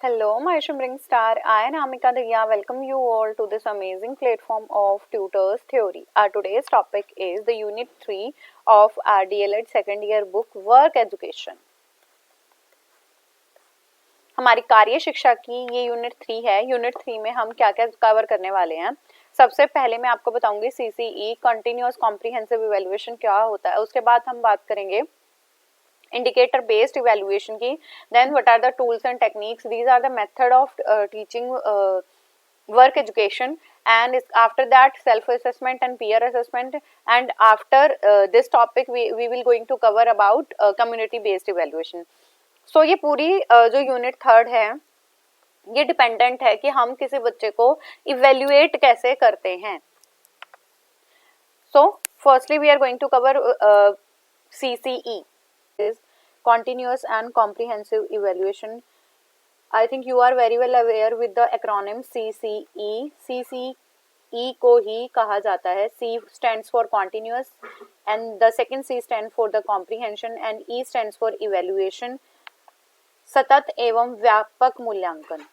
Hello, my shimmering star. I am Amika Diya. Welcome you all to this amazing platform of Tutors Theory. Our today's topic is the Unit 3 of our DLED second year book Work Education. हमारी कार्य शिक्षा की ये unit 3 है. Unit 3 में हम क्या क्या कवर करने वाले हैं. सबसे पहले मैं आपको बताऊंगी CCE कंटिन्यूअस कॉम्प्रिहेंसिव इवैल्यूएशन क्या होता है. उसके बाद हम बात करेंगे indicator based evaluation की. Then what are the tools and techniques? These are the method of teaching work education, and after that self assessment and peer assessment, and after this topic we will going to cover about community based evaluation. So ये पूरी जो unit third है ये dependent है कि हम किसी बच्चे को इवेल्युएट कैसे करते हैं. So firstly we are going to cover CCE is continuous and comprehensive evaluation. I think you are very well aware with the acronym CCE. CCE को ही कहा जाता है. C stands for continuous and the second C stands for the comprehension and E stands for evaluation. सतत एवं व्यापक मूल्यांकन.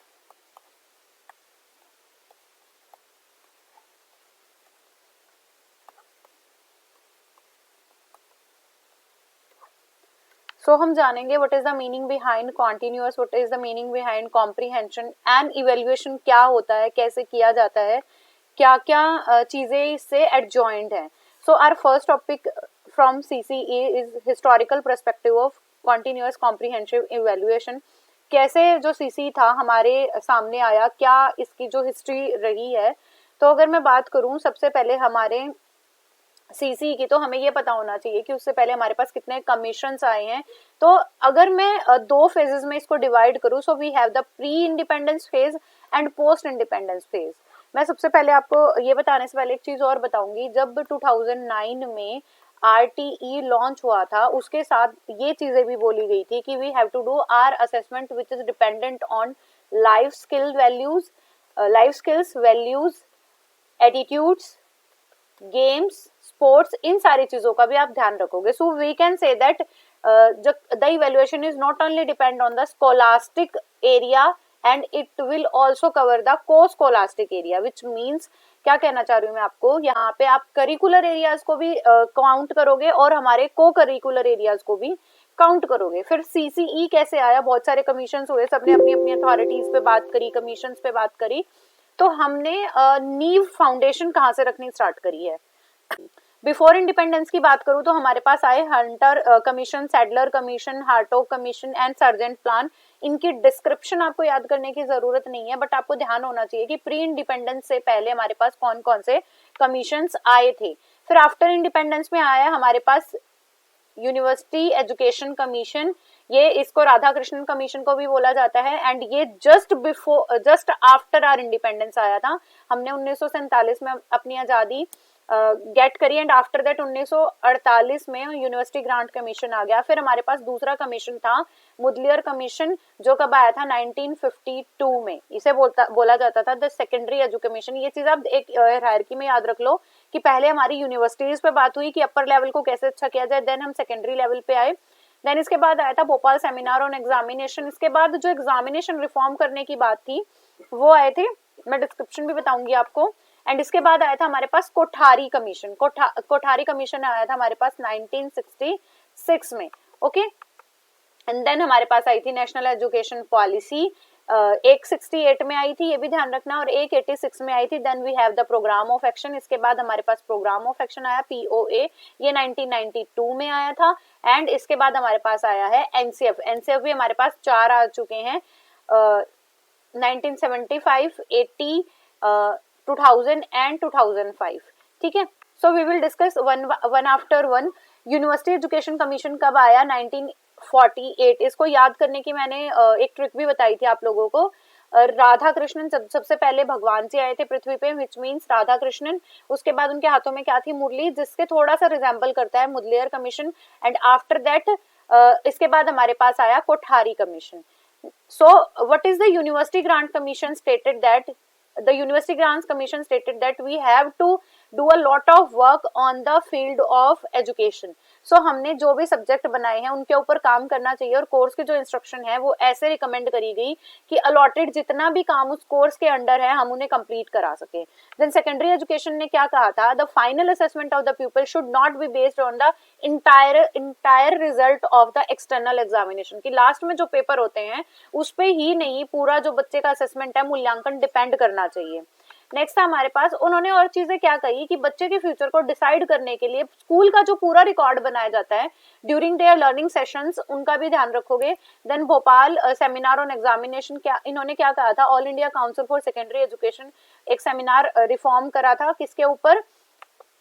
सो हम जानेंगे what is the meaning behind continuous, what is the meaning behind comprehension and evaluation क्या होता है, कैसे किया जाता है, क्या क्या चीजें इससे एडजॉइंट हैं. So our first topic from CCE is historical perspective of continuous comprehensive evaluation. कैसे जो CCE था हमारे सामने आया, क्या इसकी जो हिस्ट्री रही है. तो अगर मैं बात करूं सबसे पहले हमारे CCE की, तो हमें ये पता होना चाहिए कि उससे पहले हमारे पास कितने कमीशंस आए हैं. तो अगर मैं दो फेजेस में इसको डिवाइड करूं, so we have the pre independence phase and post independence phase. मैं सबसे पहले आपको ये बताने से पहले एक चीज और बताऊंगी. जब 2009 में RTE लॉन्च हुआ था उसके साथ ये चीजें भी बोली गई थी कि we have to do our assessment which is dependent on life skills values, attitudes, games, sports. इन सारी चीजों का भी आप ध्यान रखोगे. So we can say that the evaluation is not only depend on the scholastic area and it will also cover the co scholastic area, which means क्या कहना चाह रही हूँ मैं आपको, यहाँ पे आप करिकुलर एरियाज को भी काउंट करोगे और हमारे को करिकुलर एरियाज को भी काउंट करोगे. फिर CCE कैसे आया, बहुत सारे कमीशन हुए, सबने अपनी अपनी अथॉरिटीज पे बात करी, कमीशन पे बात करी. तो हमने नीव फाउंडेशन कहाँ से रखनी स्टार्ट करी है. बिफोर इंडिपेंडेंस की बात करूं तो हमारे पास आए Hunter commission, Sadler commission, Hartog commission and sergeant plan. इनकी डिस्क्रिप्शन आपको याद करने की जरूरत नहीं है, बट आपको ध्यान होना चाहिए कि प्री इंडिपेंडेंस से पहले हमारे पास कौन कौन से कमीशंस आए थे. फिर आफ्टर इंडिपेंडेंस में आया हमारे पास यूनिवर्सिटी एजुकेशन कमीशन. ये इसको राधा कृष्णन कमीशन को भी बोला जाता है. एंड ये जस्ट आफ्टर आर इंडिपेंडेंस आया था. हमने 1947 में अपनी आजादी गेट करी एंड आफ्टर दैट 1948 में यूनिवर्सिटी ग्रांट कमीशन आ गया. फिर हमारे पास दूसरा कमीशन था मुदलियर कमीशन, जो कब आया था 1952 में. इसे बोला जाता था द सेकेंडरी एजुकेशन. ये चीज आप एक हायरार्की में याद रख लो कि पहले हमारी यूनिवर्सिटीज पे बात हुई कि अपर लेवल को कैसे अच्छा किया जाए, देन हम सेकेंडरी लेवल पे आए. देन इसके बाद आया था भोपाल सेमिनार ऑन एग्जामिनेशन. इसके बाद जो एग्जामिनेशन रिफॉर्म करने की बात थी वो आए थे, मैं डिस्क्रिप्शन भी बताऊंगी आपको. एंड इसके बाद आया था हमारे पास कोठारी कमीशन. कोठारी कमीशन आया था हमारे पास 1966 में. ओके. एंड देन हमारे पास आई थी नेशनल एजुकेशन पॉलिसी. एक 68 में आई थी, ये भी ध्यान रखना, और एक 86 में आई थी. Then we have the program of action. इसके बाद हमारे पास प्रोग्राम ऑफ एक्शन आया POA, ये 1992 में आया था. एंड इसके बाद हमारे पास आया है NCF भी हमारे पास 4 आ चुके हैं, 1975, 80, 2000 एंड 2005. ठीक है. So we will discuss one after one. University education commission कब आया, 1948. इसको याद करने की मैंने एक ट्रिक भी बताई थी आप लोगों को. राधा कृष्णन सबसे पहले भगवान जी आए थे पृथ्वी पे, विच मीन्स राधा कृष्णन. उसके बाद उनके हाथों में क्या थी, मुरली, जिसके थोड़ा सा रिजेंबल करता है Mudaliar commission. And after that इसके बाद हमारे पास आया Kothari commission. So what is the university grant commission stated that the University Grants Commission stated that we have to do a lot of work on the field of education. सो हमने जो भी subject बनाए हैं उनके ऊपर काम करना चाहिए, और कोर्स की जो इंस्ट्रक्शन है वो ऐसे रिकमेंड करी गई कि अलॉटेड जितना भी काम उस कोर्स के अंडर है हम उन्हें कंप्लीट करा सके। देन सेकेंडरी एजुकेशन ने क्या कहा था, the final assessment of the people should not be based on the entire result of the external examination, कि लास्ट में जो पेपर होते हैं उस पे ही नहीं पूरा जो बच्चे का असेसमेंट है मूल्यांकन डिपेंड करना चाहिए। नेक्स्ट है हमारे पास, उन्होंने और चीजें क्या कही कि बच्चे के फ्यूचर को डिसाइड करने के लिए स्कूल का जो पूरा रिकॉर्ड बनाया जाता है ड्यूरिंग देयर लर्निंग सेशंस, उनका भी ध्यान रखोगे। Then Bhopal seminar on examination, क्या इन्होंने क्या कहा था, all India council for secondary education एक सेमिनार रिफॉर्म करा था, किसके ऊपर,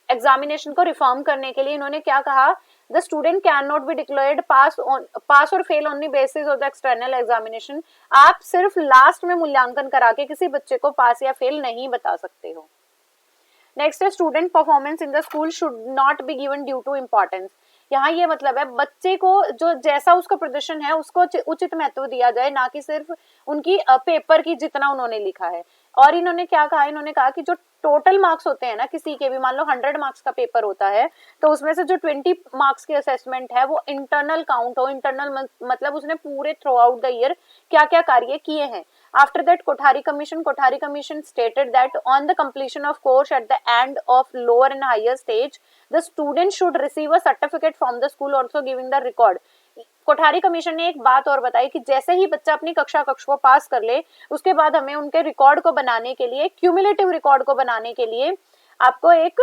एग्जामिनेशन को रिफॉर्म करने के लिए। इन्होंने क्या कहा, the student can not be declared pass और fail on the basis of the external examination, आप सिर्फ लास्ट में मूल्यांकन करा के किसी बच्चे को पास या फेल नहीं बता सकते हो। नेक्स्ट है, student performance in the school should not be given due to importance, यहाँ ये मतलब है बच्चे को जो जैसा उसका प्रदर्शन है उसको उचित महत्व दिया जाए, ना कि सिर्फ उनकी पेपर की जितना उन्होंने लिखा है। और इन्होंने क्या कहा, इन्होंने कहा कि जो टोटल मार्क्स होते हैं ना किसी के भी, मान लो 100 मार्क्स का पेपर होता है तो उसमें से जो 20 मार्क्स की असेसमेंट है वो इंटरनल काउंट हो। इंटरनल मतलब उसने पूरे थ्रू आउट द ईयर क्या क्या कार्य किए हैं। After that, Kothari Commission stated that on the completion of course at the end of lower and higher stage, the student should receive a certificate from the school also giving the record. Kothari commission ने एक बात और बताई कि जैसे ही बच्चा अपनी कक्षा को पास कर ले उसके बाद हमें उनके रिकॉर्ड को बनाने के लिए, क्यूमुलेटिव रिकॉर्ड को बनाने के लिए आपको एक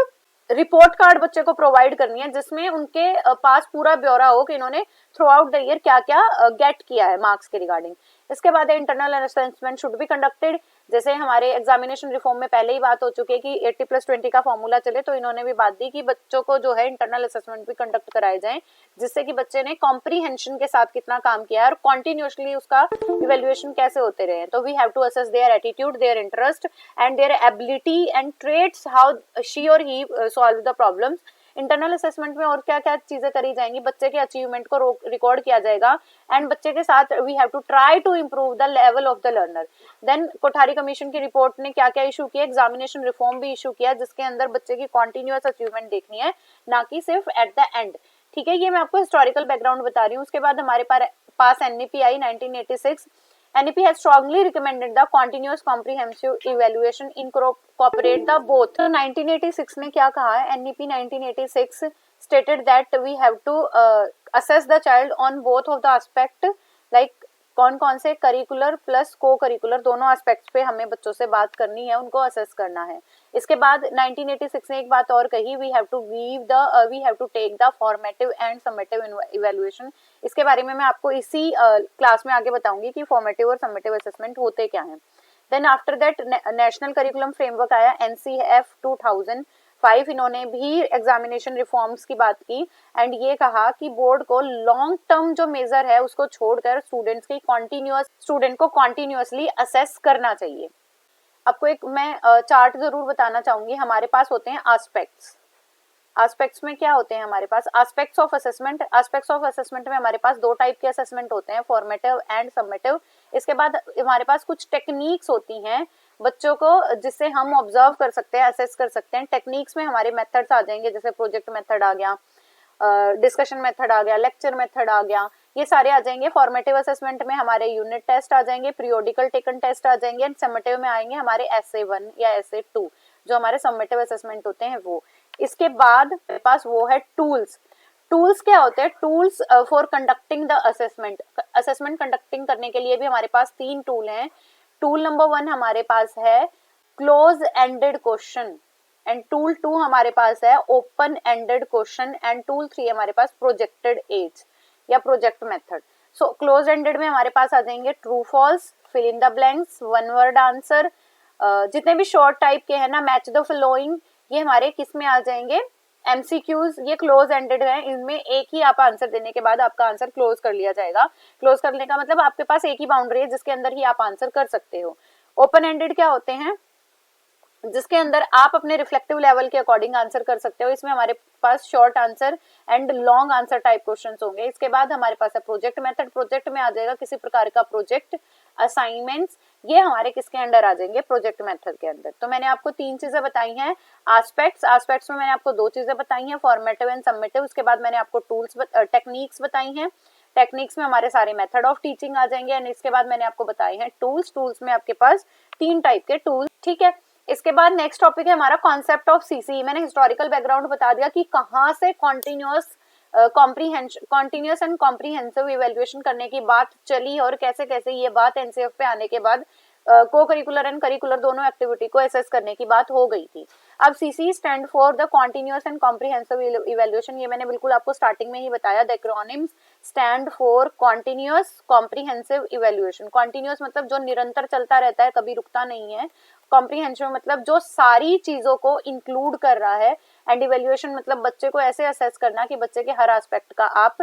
रिपोर्ट कार्ड बच्चे को प्रोवाइड करनी है जिसमें उनके पास पूरा ब्यौरा हो कि इन्होंने थ्रू आउट द ईयर क्या क्या गेट किया है मार्क्स के रिगार्डिंग। इसके बाद internal assessment should be conducted, जैसे हमारे एग्जामिनेशन रिफॉर्म में पहले ही बात हो चुकी है कि 80+20 का फॉर्मूला चले, तो इन्होंने भी बात दी कि बच्चों को जो है इंटरनल असेसमेंट भी कंडक्ट कराए जाएं जिससे कि बच्चे ने कॉम्प्रीहेंशन के साथ कितना काम किया है और कॉन्टिन्यूसली उसका इवेल्युएशन कैसे होते रहे। तो we have to assess their attitude, their interest and their ability and traits, how she और he solve the problems. Internal assessment में और क्या क्या चीजें करी जाएंगी, बच्चे के अचीवमेंट को रिकॉर्ड किया जाएगा एंड बच्चे के साथ we have to try to improve the level of the learner. Then Kothari commission की रिपोर्ट ने क्या क्या इशू किया, एग्जामिनेशन रिफॉर्म भी इशू किया जिसके अंदर बच्चे की कॉन्टिन्यूअस अचीवमेंट देखनी है, ना कि सिर्फ एट द एंड। ठीक है, ये मैं आपको हिस्टोरिकल बैकग्राउंड बता रही हूँ। उसके बाद हमारे पास NEP I 1986। NEP has strongly recommended the continuous comprehensive evaluation incorporate the both। तो 1986 ने क्या कहा है, NEP 1986 stated that we have to assess the child on both of the aspect, like कौन कौन से करिकुलर प्लस को करिकुलर दोनों एस्पेक्ट्स पे हमें बच्चों से बात करनी है, उनको असेस करना है। इसके बाद 1986 ने एक बात और कही, we have to take the formative and summative evaluation. इसके बारे में मैं आपको इसी क्लास में आगे बताऊंगी कि फॉर्मेटिव और समेटिव असेसमेंट होते क्या हैं। Then after that national curriculum framework आया NCF 2005। इन्होंने भी एग्जामिनेशन रिफॉर्म्स की बात की एंड ये कहा कि बोर्ड को लॉन्ग टर्म जो मेजर है उसको छोड़कर स्टूडेंट को कॉन्टिन्यूसली असेस करना चाहिए। आपको एक मैं चार्ट जरूर बताना चाहूंगी। हमारे पास होते हैं एस्पेक्ट्स में क्या होते हैं हमारे पास, एस्पेक्ट्स ऑफ असेसमेंट में हमारे पास दो टाइप के असेसमेंट होते हैं, फॉर्मेटिव एंड समेटिव। इसके बाद हमारे पास कुछ टेक्निक्स होती हैं बच्चों को जिससे हम ऑब्जर्व कर सकते हैं, असेस कर सकते हैं। टेक्निक्स में हमारे मेथड्स आ जाएंगे, जैसे प्रोजेक्ट मेथड आ गया, डिस्कशन मेथड आ गया, लेक्चर मेथड आ गया, ये सारे आ जाएंगे। फॉर्मेटिव असेसमेंट में हमारे यूनिट टेस्ट आ जाएंगे, पीरियोडिकल टेकन टेस्ट आ जाएंगे एंड समेटिव में आएंगे हमारे SA1 या SA2 जो हमारे समेटिव असेसमेंट होते हैं वो। इसके बाद मेरे पास वो है टूल्स क्या होते हैं, tools for conducting the assessment conducting करने के लिए भी हमारे पास 3 टूल हैं। टूल नंबर 1 हमारे पास है close ended question and tool 2 हमारे पास है open ended question and tool 3 हमारे पास प्रोजेक्टेड एज या project method. So close ended में हमारे पास आ जाएंगे true false, fill in the blanks, one word answer, जितने भी शॉर्ट टाइप के हैं ना, मैच द फॉलोइंग, ये हमारे किस में आ जाएंगे, MCQs। ये क्लोज एंडेड है, इनमें एक ही आप आंसर देने के बाद आपका आंसर क्लोज कर लिया जाएगा। क्लोज करने का मतलब आपके पास एक ही बाउंड्री है जिसके अंदर ही आप आंसर कर सकते हो। ओपन एंडेड क्या होते हैं, जिसके अंदर आप अपने रिफ्लेक्टिव लेवल के अकॉर्डिंग आंसर कर सकते हो। इसमें हमारे पास short answer and long answer type questions होंगे। इसके बाद हमारे पास है प्रोजेक्ट मेथड। प्रोजेक्ट में आ जाएगा किसी प्रकार का प्रोजेक्ट, असाइनमेंट्स ये हमारे किसके अंडर आ जाएंगे, प्रोजेक्ट मेथड के अंदर। तो मैंने आपको 3 चीजें बताई हैं, एस्पेक्ट्स में मैंने आपको 2 चीजें बताई हैं, फॉर्मेटिव एंड सबमिटिव। उसके बाद मैंने आपको टेक्निक्स बताई हैं, टेक्निक्स में हमारे सारे मेथड ऑफ टीचिंग आ जाएंगे। एंड इसके बाद मैंने आपको बताए हैं टूल्स में आपके पास 3 टाइप के टूल्स, ठीक है। इसके बाद नेक्स्ट टॉपिक है हमारा कॉन्सेप्ट ऑफ सीसी। मैंने हिस्टोरिकल बैकग्राउंड बता दिया कि कहाँ से कॉन्टिन्यूस एंड कॉम्प्रीहेंसिव इवेल्युएशन करने की बात चली और कैसे कैसे ये बात एनसीएफ पे आने के बाद को करिकुलर एंड करिकुलर दोनों एक्टिविटी को असेस करने की बात हो गई थी। अब CC stand for the continuous and comprehensive evaluation, ये मैंने बिल्कुल आपको स्टार्टिंग में ही बताया। The acronyms stand for continuous comprehensive evaluation. Continuous मतलब जो निरंतर चलता रहता है, कभी रुकता नहीं है। कॉम्प्रीहेंसिव मतलब जो सारी चीजों को इंक्लूड कर रहा है। एंड इवेल्युएशन मतलब बच्चे को ऐसे असेस करना कि बच्चे के हर एस्पेक्ट का आप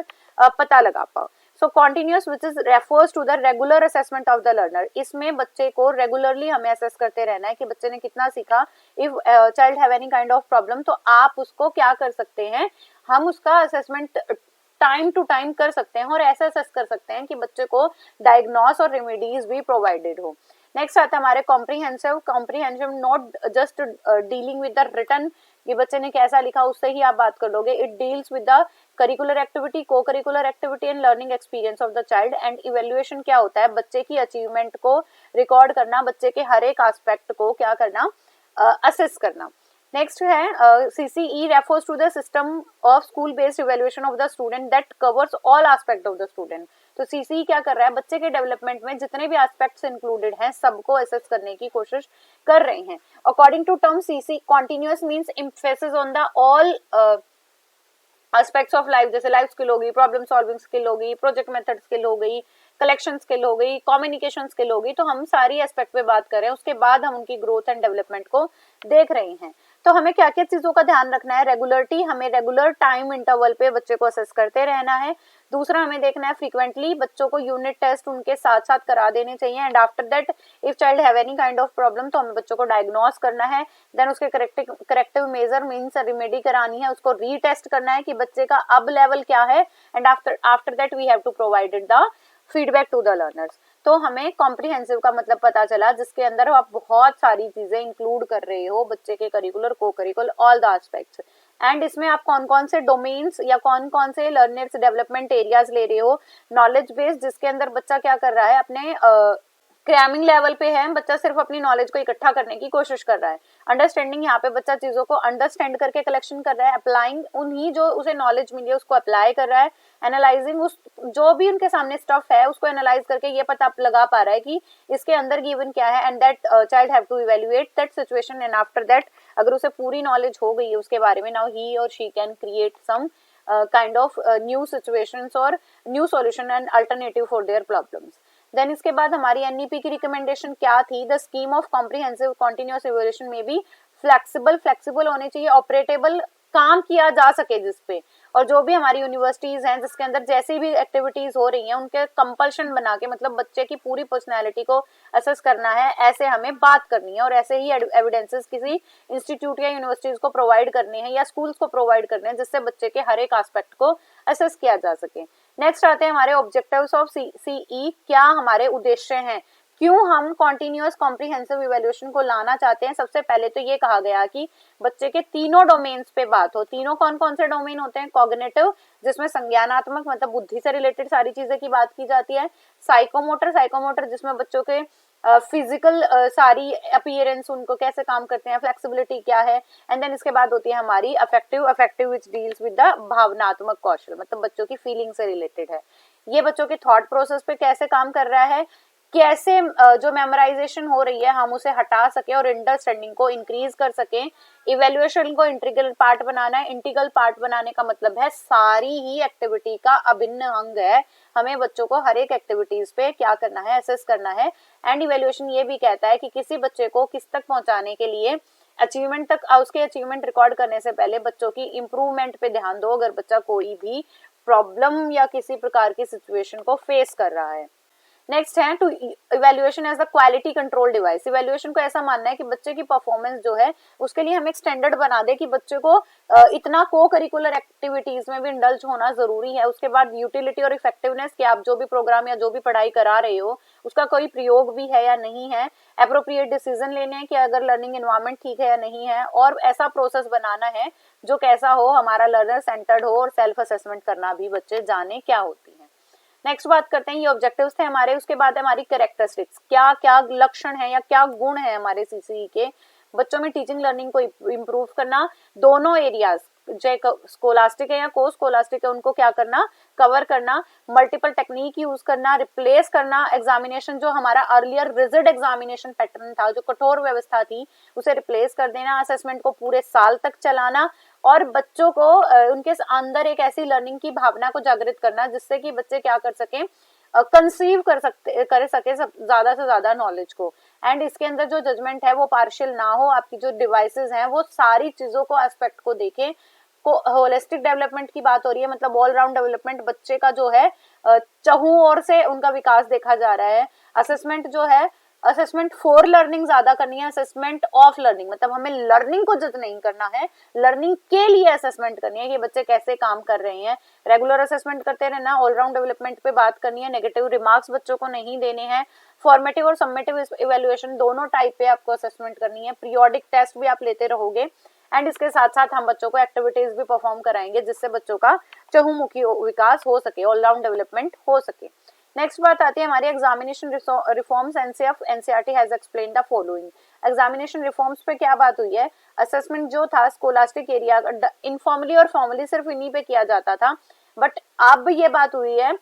पता लगा पाओ। So continuous which is refers to the regular assessment of the learner. इसमें बच्चे को रेगुलरली हमें असेस करते रहना है कि बच्चे ने कितना सीखा। If child have any kind of problem, तो आप उसको क्या कर सकते हैं, हम उसका असेसमेंट टाइम टू टाइम कर सकते हैं और ऐसा असेस कर सकते हैं कि बच्चे को डायग्नोस और रेमेडीज भी प्रोवाइडेड हो। नेक्स्ट आता है हमारे comprehensive not just dealing with the written, कि बच्चे ने कैसा लिखा उससे ही आप बात कर लोगे। It deals with the curricular activity, co curricular activity and learning experience of the child. And evaluation क्या होता है, बच्चे की अचीवमेंट को रिकॉर्ड करना, बच्चे के हर एक एस्पेक्ट को क्या करना, असेस करना। नेक्स्ट है CCE refers to the system of school based evaluation of the student that covers all aspect of the student। तो CCE क्या कर रहा है, बच्चे के डेवलपमेंट में जितने भी एस्पेक्ट्स इंक्लूडेड हैं सबको असेस करने की कोशिश कर रहे हैं। According to term CC, continuous means emphasis on the all aspects of life, जैसे लाइफ स्किल होगी, प्रॉब्लम सॉल्विंग स्किल होगी, प्रोजेक्ट मेथड स्किल हो गई, कलेक्शन स्किल हो गई, कम्युनिकेशन स्किल होगी। तो हम सारी एस्पेक्ट पे बात कर रहे हैं, उसके बाद हम उनकी ग्रोथ एंड डेवलपमेंट को देख रहे हैं। तो हमें क्या क्या चीजों का ध्यान रखना है, रेगुलरिटी, हमें रेगुलर टाइम इंटरवल पे बच्चे को असेस करते रहना है। दूसरा हमें देखना है फ्रीक्वेंटली बच्चों को यूनिट टेस्ट उनके साथ साथ करा देने चाहिए। And after that if child have any kind of problem, तो हमें बच्चों को डायग्नोस करना है। देन उसके करेक्टिव मेजर मीन्स रिमेडी करानी है, उसको रीटेस्ट करना है कि बच्चे का अब लेवल क्या है। And after that we have to provided the feedback to the learners. तो हमें कॉम्प्रिहेंसिव का मतलब पता चला जिसके अंदर आप बहुत सारी चीजें इंक्लूड कर रहे हो, बच्चे के करिकुलर, को curricular, all the aspects. And इसमें आप कौन कौन से डोमेन्स या कौन कौन से लर्नर्स डेवलपमेंट एरियाज ले रहे हो, नॉलेज बेस्ड, जिसके अंदर बच्चा क्या कर रहा है, अपने क्रैमिंग लेवल पे है, बच्चा सिर्फ अपनी नॉलेज को इकट्ठा करने की कोशिश कर रहा है। अंडरस्टैंडिंग, यहाँ पे बच्चा चीजों को अंडरस्टैंड करके कलेक्शन कर रहा है। अप्लाइंग, उन्हीं जो उसे नॉलेज मिली है उसको अप्लाई कर रहा है। एनालाइजिंग, उस जो भी उनके सामने स्टफ है उसको एनालाइज करके ये पता लगा पा रहा है कि इसके अंदर गिवन क्या है। And that child have to evaluate that situation. And after that अगर उसे पूरी नॉलेज हो गई है उसके बारे में, नाउ ही और she can create some kind of new situations और new solution and alternative for their problems. Then इसके बाद हमारी एनईपी की रिकमेंडेशन क्या थी, the scheme of comprehensive continuous evaluation में भी फ्लेक्सिबल होने चाहिए, ऑपरेटेबल, काम किया जा सके जिसपे। और जो भी हमारी यूनिवर्सिटीज हैं जिसके अंदर जैसी भी एक्टिविटीज हो रही हैं उनके कंपल्शन बना के, मतलब बच्चे की पूरी पर्सनैलिटी को असेस करना है, ऐसे हमें बात करनी है और ऐसे ही एविडेंसेस किसी इंस्टीट्यूट या यूनिवर्सिटीज को प्रोवाइड करने हैं या स्कूल्स को प्रोवाइड करने हैं जिससे बच्चे के हर एक एस्पेक्ट को असेस किया जा सके। नेक्स्ट आते हैं हमारे ऑब्जेक्टिव्स ऑफ सीई, क्या हमारे उद्देश्य हैं, क्यों हम कॉन्टिन्यूअस कॉम्प्रिहेंसिव इवैल्यूएशन को लाना चाहते हैं। सबसे पहले तो ये कहा गया कि बच्चे के तीनों डोमेन्स पे बात हो। तीनों कौन कौन से डोमेन होते हैं, कॉग्निटिव जिसमें संज्ञानात्मक मतलब बुद्धि से रिलेटेड सारी चीजें की बात की जाती है, साइकोमोटर जिसमें बच्चों के फिजिकल सारी अपीयरेंस उनको कैसे काम करते हैं, फ्लेक्सिबिलिटी क्या है। एंड देन इसके बाद होती है हमारी affective which deals with the भावनात्मक कौशल, मतलब बच्चों की फीलिंग से रिलेटेड है। ये बच्चों के थॉट प्रोसेस पे कैसे काम कर रहा है, कैसे जो मेमोराइजेशन हो रही है हम उसे हटा सके और अंडरस्टैंडिंग को इंक्रीज कर सके। इवैल्यूएशन को इंटीग्रल पार्ट बनाना है। इंटीग्रल पार्ट बनाने का मतलब है सारी ही एक्टिविटी का अभिन्न अंग है, हमें बच्चों को हर एक एक्टिविटीज पे क्या करना है, असेस करना है। एंड इवैल्यूएशन ये भी कहता है कि किसी बच्चे को किस तक पहुंचाने के लिए, अचीवमेंट तक, उसके अचीवमेंट रिकॉर्ड करने से पहले बच्चों की इंप्रूवमेंट पे ध्यान दो अगर बच्चा कोई भी प्रॉब्लम या किसी प्रकार की सिचुएशन को फेस कर रहा है। नेक्स्ट है to evaluation as the quality control device. Evaluation को ऐसा मानना है कि बच्चे की परफॉर्मेंस जो है उसके लिए हम एक स्टैंडर्ड बना दे कि बच्चे को इतना को करिकुलर एक्टिविटीज में भी इंडल्ज होना जरूरी है। उसके बाद यूटिलिटी और इफेक्टिवनेस कि आप जो भी प्रोग्राम या जो भी पढ़ाई करा रहे हो उसका कोई प्रयोग भी है या नहीं है। एप्रोप्रिएट डिसीजन लेने हैं कि अगर लर्निंग एनवायरनमेंट ठीक है या नहीं है, और ऐसा प्रोसेस बनाना है जो कैसा हो, हमारा लर्नर सेंटर्ड हो, और सेल्फ असेसमेंट करना भी बच्चे जाने क्या होती है। नेक्स्ट बात करते हैं, ये ऑब्जेक्टिव्स थे हमारे। उसके बाद हमारी कैरेक्टरिस्टिक्स, क्या क्या लक्षण है या क्या गुण है हमारे सीसीई के बच्चों में टीचिंग लर्निंग को इम्प्रूव करना। दोनों एरियाज चाहे स्कोलास्टिक है या को स्कोलास्टिक है उनको क्या करना, कवर करना। मल्टीपल टेक्निक यूज करना, रिप्लेस करना एग्जामिनेशन जो हमारा अर्लियर रिजिड एग्जामिनेशन पैटर्न था, जो कठोर व्यवस्था थी, उसे रिप्लेस कर देना। असेसमेंट को पूरे साल तक चलाना और बच्चों को उनके अंदर एक ऐसी लर्निंग की भावना को जागृत करना जिससे कि बच्चे क्या कर सके, कंसीव कर सके ज्यादा से ज्यादा नॉलेज को। एंड इसके अंदर जो जजमेंट है वो पार्शियल ना हो, आपकी जो डिवाइसेस हैं वो सारी चीजों को एस्पेक्ट को देखें। को होलिस्टिक डेवलपमेंट की बात हो रही है, मतलब ऑल राउंड डेवलपमेंट बच्चे का जो है चहुं ओर से उनका विकास देखा जा रहा है। असेसमेंट जो है, असेसमेंट फॉर लर्निंग ज्यादा करनी है, असेसमेंट ऑफ लर्निंग, मतलब हमें लर्निंग को जज नहीं करना है, लर्निंग के लिए असेसमेंट करनी है कि बच्चे कैसे काम कर रहे हैं। रेगुलर असेसमेंट करते रहना, ऑलराउंड डेवलपमेंट पे बात करनी है, नेगेटिव रिमार्क्स बच्चों को नहीं देने हैं। फॉर्मेटिव और समेटिव इवेल्युएशन दोनों टाइप पे आपको असेसमेंट करनी है। पीरियोडिक टेस्ट भी आप लेते रहोगे एंड इसके साथ साथ हम बच्चों को एक्टिविटीज भी परफॉर्म कराएंगे जिससे बच्चों का चहुमुखी विकास हो सके, ऑलराउंड डेवलपमेंट हो सके। नेक्स्ट बात आती है हमारी examination reforms. NCERT has explain the following. Examination reforms पे क्या बात हुई है, असेसमेंट जो था स्कोलास्टिक एरिया इनफॉर्मली और फॉर्मली सिर्फ इन्हीं पे किया जाता था, बट अब ये बात हुई है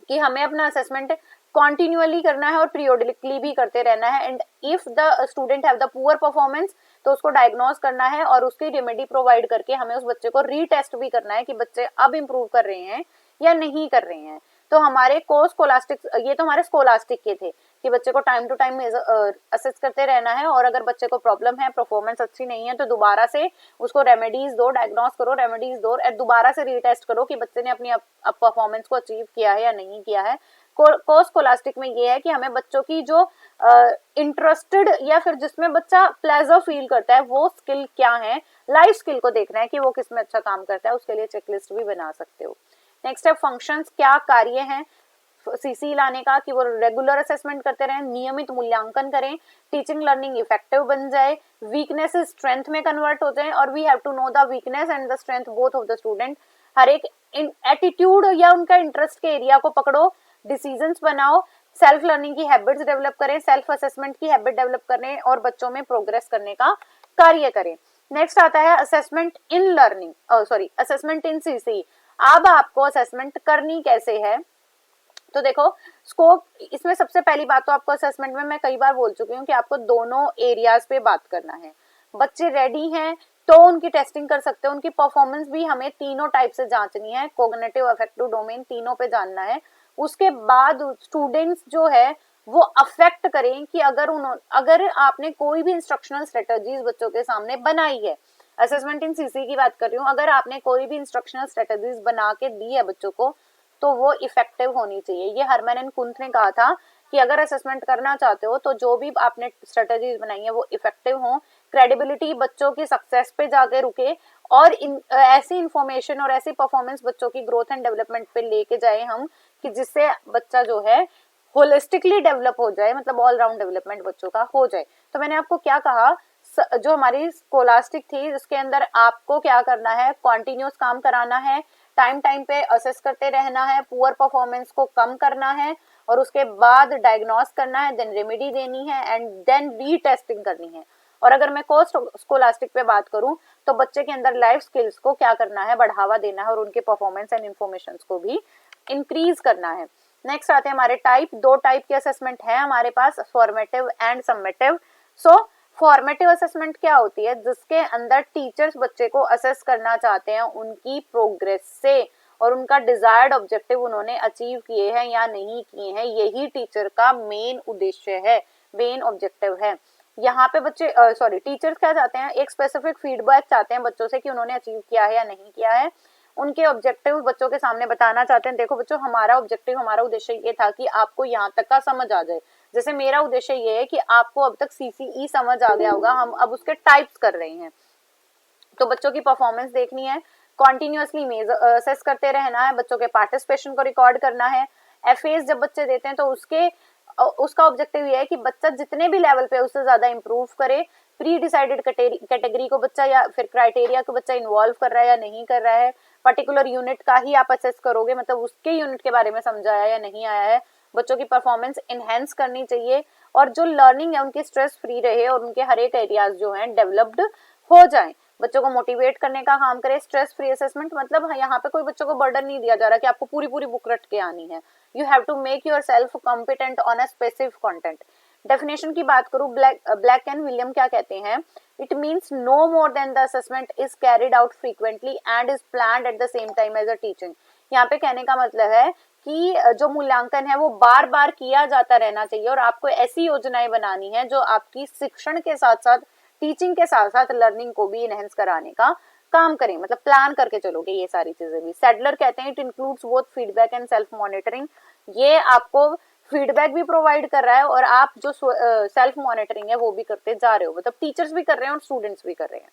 कि हमें अपना असेसमेंट कॉन्टिन्यूअली करना है और पीरियोडिकली भी करते रहना है। And if the student have the poor performance तो उसको डायग्नोज करना है और उसकी रेमेडी प्रोवाइड करके हमें उस बच्चे को रीटेस्ट भी करना है कि बच्चे अब इम्प्रूव कर रहे हैं या नहीं कर रहे हैं। तो हमारे को स्कोलास्टिक, ये तो हमारे स्कोलास्टिक के थे कि बच्चे को टाइम टू टाइम असेस करते रहना है, और अगर बच्चे को प्रॉब्लम है, परफॉर्मेंस अच्छी नहीं है, तो दोबारा से उसको रेमेडीज दो, डायग्नोज करो, रेमेडीज दो, और दोबारा से रीटेस्ट करो कि बच्चे ने अपनी परफॉर्मेंस को अचीव किया है या नहीं किया है। को स्कोलास्टिक में ये है कि हमें बच्चों की जो इंटरेस्टेड या फिर जिसमें बच्चा प्लेजर फील करता है वो स्किल क्या है, लाइफ स्किल को देखना है कि वो किसमें अच्छा काम करता है, उसके लिए चेकलिस्ट भी बना सकते हो। नेक्स्ट है फंक्शंस, क्या कार्य हैं सीसी लाने का, कि वो रेगुलर असेसमेंट करते रहें, नियमित मूल्यांकन करें, टीचिंग लर्निंग इफेक्टिव बन जाए, वीकनेस स्ट्रेंथ में कन्वर्ट हो जाए, और we have to know the weakness and the strength both of the student. हर एक एटीट्यूड या उनका इंटरेस्ट के एरिया को पकड़ो, डिसीजंस बनाओ, सेल्फ लर्निंग की हैबिट्स डेवलप करें, सेल्फ असेसमेंट की हैबिट डेवलप करें और बच्चों में प्रोग्रेस करने का कार्य करें। नेक्स्ट आता है assessment in learning, assessment in CC. अब आपको असेसमेंट करनी कैसे है, तो देखो स्कोप, इसमें सबसे पहली बात तो आपको असेसमेंट में मैं कई बार बोल चुकी हूँ कि आपको दोनों एरियाज पे बात करना है। बच्चे रेडी हैं तो उनकी टेस्टिंग कर सकते हैं, उनकी परफॉर्मेंस भी हमें तीनों टाइप से जांचनी है, कोग्निटिव, अफेक्टिव डोमेन, तीनों पे जानना है। उसके बाद स्टूडेंट्स जो है वो अफेक्ट करें कि अगर आपने कोई भी इंस्ट्रक्शनल स्ट्रेटजीज बच्चों के सामने बनाई है, असेसमेंट इन सीसी की बात कर रही हूँ, अगर आपने कोई भी इंस्ट्रक्शनल स्ट्रेटजीज बना के दी है बच्चों को तो वो इफेक्टिव होनी चाहिए। ये हरमन एंड कुंथ ने कहा था कि अगर असेसमेंट करना चाहते हो तो जो भी आपने स्ट्रेटजीज बनाई है वो इफेक्टिव हो, क्रेडिबिलिटी बच्चों की सक्सेस पे जाके रुके, और ऐसी इंफॉर्मेशन और ऐसी परफॉर्मेंस बच्चों की ग्रोथ एंड डेवलपमेंट पे लेके जाए हम कि जिससे बच्चा जो है होलिस्टिकली डेवलप हो जाए, मतलब ऑल राउंड डेवलपमेंट बच्चों का हो जाए। तो मैंने आपको क्या कहा, जो हमारी स्कोलास्टिक थी जिसके अंदर आपको क्या करना है, कॉन्टिन्यूस काम कराना है, टाइम टाइम पे असेस करते रहना है, पुअर परफॉर्मेंस को कम करना है, और उसके बाद डायग्नोस करना है, देन रेमेडी देनी है, एंड देन रीटेस्टिंग करनी है। और अगर मैं कोस्ट स्कोलास्टिक पे बात करूं तो बच्चे के अंदर लाइफ स्किल्स को क्या करना है, बढ़ावा देना है, और उनके परफॉर्मेंस एंड इन्फॉर्मेशन को भी इंक्रीज करना है। नेक्स्ट आते हैं हमारे टाइप, दो टाइप के असेसमेंट है हमारे पास, formative and summative. So formative assessment क्या होती है, जिसके अंदर टीचर्स बच्चे को असेस करना चाहते हैं उनकी प्रोग्रेस से, और उनका डिजायर्ड ऑब्जेक्टिव उन्होंने अचीव किए हैं या नहीं किए हैं, यही टीचर का मेन उद्देश्य है, मेन ऑब्जेक्टिव है। यहाँ पे बच्चे टीचर्स क्या चाहते हैं, एक स्पेसिफिक फीडबैक चाहते हैं बच्चों से कि उन्होंने अचीव किया है या नहीं किया है, उनके ऑब्जेक्टिव बच्चों के सामने बताना चाहते हैं, देखो बच्चों हमारा ऑब्जेक्टिव, हमारा उद्देश्य ये था कि आपको यहाँ तक का समझ आ जाए। जैसे मेरा उद्देश्य ये है कि आपको अब तक CCE समझ आ गया होगा, हम अब उसके टाइप्स कर रहे हैं। तो बच्चों की परफॉर्मेंस देखनी है, कॉन्टिन्यूसली असेस करते रहना है, बच्चों के पार्टिसिपेशन को रिकॉर्ड करना है। FAs जब बच्चे देते हैं तो उसका ऑब्जेक्टिव ये है कि बच्चा जितने भी लेवल पे उससे ज्यादा इंप्रूव करे। प्री डिसाइडेड कैटेगरी को बच्चा या फिर क्राइटेरिया को बच्चा इन्वॉल्व कर रहा है या नहीं कर रहा है, पर्टिकुलर यूनिट का ही आप असेस करोगे, मतलब उसके यूनिट के बारे में समझाया या नहीं आया है। बच्चों की परफॉर्मेंस इनहेंस करनी चाहिए और जो लर्निंग है उनकी स्ट्रेस फ्री रहे और उनके हर एक एरियाज जो हैं डेवलप्ड हो जाएं। बच्चों को मोटिवेट करने का काम करे। स्ट्रेस फ्री असेसमेंट मतलब यहाँ पे कोई बच्चों को बर्डन नहीं दिया जा रहा कि आपको पूरी पूरी बुक रट के आनी है। You have to make yourself competent on a specific content. Definition की बात करूं, ब्लैक एंड विलियम क्या कहते हैं, it means no more than the assessment is carried out frequently and is planned at the same time as a teaching. यहाँ पे कहने का मतलब है कि जो मूल्यांकन है वो बार बार किया जाता रहना चाहिए और आपको ऐसी योजनाएं बनानी है जो आपकी शिक्षण के साथ साथ, टीचिंग के साथ साथ लर्निंग को भी इनहेंस कराने का काम करें, मतलब प्लान करके चलोगे ये सारी चीजें भी। सैडलर कहते हैं it includes both feedback and self monitoring. ये आपको फीडबैक भी प्रोवाइड कर रहा है और आप जो सेल्फ मॉनिटरिंग है वो भी करते जा रहे हो, मतलब टीचर्स भी कर रहे हैं और स्टूडेंट्स भी कर रहे हैं।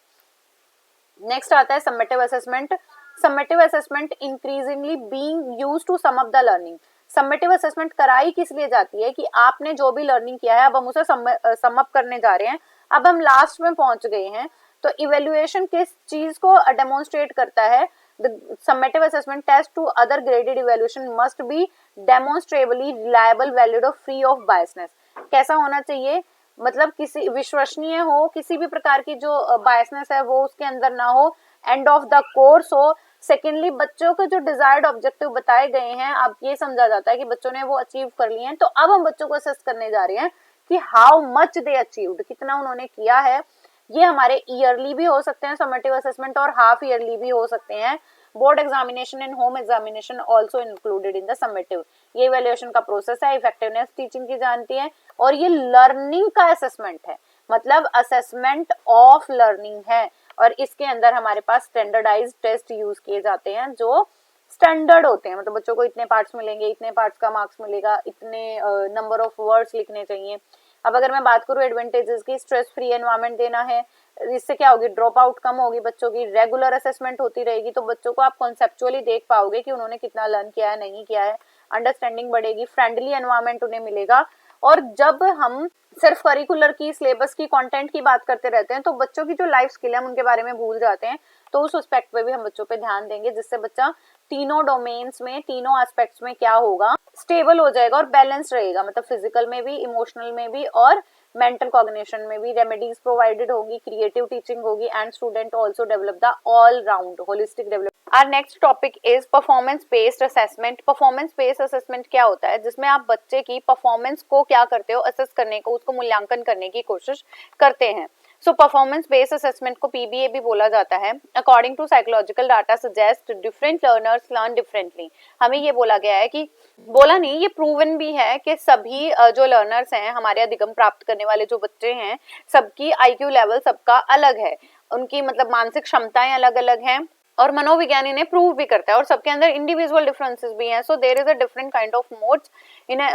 नेक्स्ट आता है summative assessment. Summative assessment increasingly being used to sum up the learning. Summative assessment कराई किस लिए जाती है कि आपने जो भी लर्निंग किया है अब हम उसे सम अप करने जा रहे हैं, अब हम लास्ट में पहुंच गए हैं। तो इवेल्युएशन किस चीज को डेमोन्स्ट्रेट करता है, the summative assessment test to other graded evaluation must be demonstrably reliable, valid और free of biasness। कैसा होना चाहिए, मतलब किसी विश्वसनीय हो, किसी भी प्रकार की जो बायसनेस है वो उसके अंदर ना हो, एंड ऑफ द कोर्स हो। सेकेंडली बच्चों के जो डिजायर्ड ऑब्जेक्टिव बताए गए हैं, अब ये समझा जाता है कि बच्चों ने वो अचीव कर लिए हैं, तो अब हम बच्चों को असेस करने जा रहे हैं कि हाउ मच दे अचीव्ड, कितना उन्होंने किया है। ये हमारे ईयरली भी हो सकते हैं समेटिव असेसमेंट और हाफ ईयरली भी हो सकते हैं। Board examination and home examination also included in the summative. ये इवैल्यूएशन का प्रोसेस है, इफेक्टिवनेस टीचिंग की जानती है और ये लर्निंग का असेसमेंट है, मतलब असेसमेंट ऑफ लर्निंग है। और इसके अंदर हमारे पास स्टैंडर्डाइज्ड टेस्ट यूज किए जाते हैं जो स्टैंडर्ड होते हैं, मतलब बच्चों को इतने पार्ट्स मिलेंगे, इतने पार्ट्स का मार्क्स मिलेगा, इतने नंबर ऑफ वर्ड्स लिखने चाहिए। अब अगर मैं बात करूं एडवांटेजेस की, स्ट्रेस फ्री एनवायरनमेंट देना है, इससे क्या होगी, ड्रॉप आउट कम होगी बच्चों की, रेगुलर असेसमेंट होती रहेगी तो बच्चों को आप कॉन्सेप्चुअली देख पाओगे कि उन्होंने कितना लर्न किया है, नहीं किया है, अंडरस्टैंडिंग बढ़ेगी, फ्रेंडली एनवायरनमेंट उन्हें मिलेगा। और जब हम सिर्फ करिकुलर की, सिलेबस की, कंटेंट की बात करते रहते हैं तो बच्चों की जो लाइफ स्किल है हम उनके बारे में भूल जाते हैं। तो उस एस्पेक्ट पे भी हम बच्चों पे ध्यान देंगे जिससे बच्चा तीनों डोमेन्स में, तीनों एस्पेक्ट्स में क्या होगा, स्टेबल हो जाएगा और बैलेंस रहेगा, मतलब फिजिकल में भी, इमोशनल में भी और मेंटल कॉग्निशन में भी। रेमेडीज प्रोवाइडेड होगी, क्रिएटिव टीचिंग होगी and student also develop the all round holistic develop. Our next topic is performance based assessment. Performance based assessment क्या होता है, जिसमें आप बच्चे की परफॉर्मेंस को क्या करते हो, असेस करने को, उसको मूल्यांकन करने की कोशिश करते हैं। सो परफॉर्मेंस बेस्ड असेसमेंट को PBA भी बोला जाता है। According to psychological data suggest different learners learn differently. हमें ये बोला गया है कि, बोला नहीं, ये प्रूवन भी है कि सभी जो लर्नर्स हैं, हमारे अधिगम प्राप्त करने वाले जो बच्चे हैं, सबकी IQ लेवल सबका अलग है, उनकी मतलब मानसिक क्षमताएं अलग अलग हैं और मनोविज्ञान इन्हें प्रूव भी करता है और सबके अंदर इंडिविजुअल डिफरेंसेस भी हैं। So there is a different kind of modes in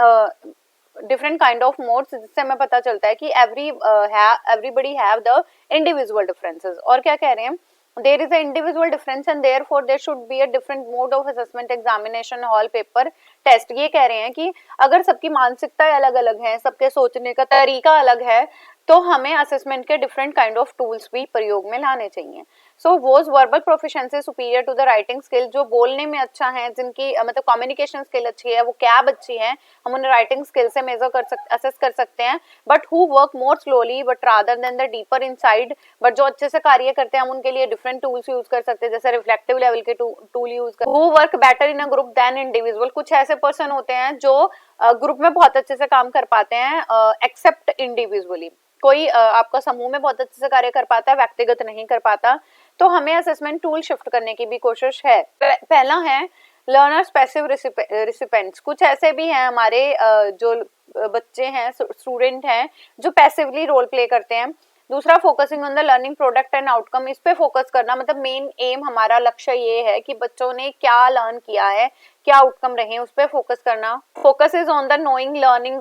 different kind of modes, जिससे हमें पता चलता है कि everybody have the individual differences. और क्या कह रहे हैं, there is an individual difference and therefore there should be a different mode of assessment, examination, hall paper, test। ये कह रहे हैं कि अगर सबकी मानसिकता अलग अलग है, सबके सोचने का तरीका अलग है, तो हमें असेसमेंट के डिफरेंट काइंड ऑफ टूल्स भी प्रयोग में लाने चाहिए। So was verbal proficiency superior to the writing skill, जो बोलने में अच्छा है, जिनकी मतलब कम्युनिकेशन स्किल अच्छी है, वो कैब अच्छी है, हम उन्हें राइटिंग स्किल से मेजर असेस कर सकते हैं। But who work more slowly but rather than the deeper inside, but जो अच्छे से कार्य करते हैं हम उनके लिए डिफरेंट टूल्स यूज कर सकते हैं, जैसे रिफ्लेक्टिव लेवल के टूल यूज कर। Who work better in a group than individual, कुछ ऐसे पर्सन होते हैं जो ग्रुप में बहुत अच्छे से काम कर पाते हैं एक्सेप्ट इंडिविजुअली। कोई आपका समूह में बहुत अच्छे से कार्य कर पाता है, व्यक्तिगत नहीं कर पाता, तो हमें असेसमेंट टूल शिफ्ट करने की भी कोशिश है। पहला है लर्नर्स पैसिव रिसिपेंट्स। कुछ ऐसे भी हैं हमारे जो बच्चे हैं, स्टूडेंट हैं, जो पैसिवली रोल प्ले करते हैं। दूसरा focusing on the learning product and outcome, इस पे फोकस करना, मतलब मेन एम हमारा लक्ष्य ये है कि बच्चों ने क्या लर्न किया है, क्या आउटकम रहे, उस पे फोकस करना। Focus is on the knowing learning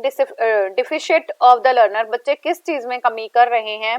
deficient of the learner, बच्चे किस चीज में कमी कर रहे हैं।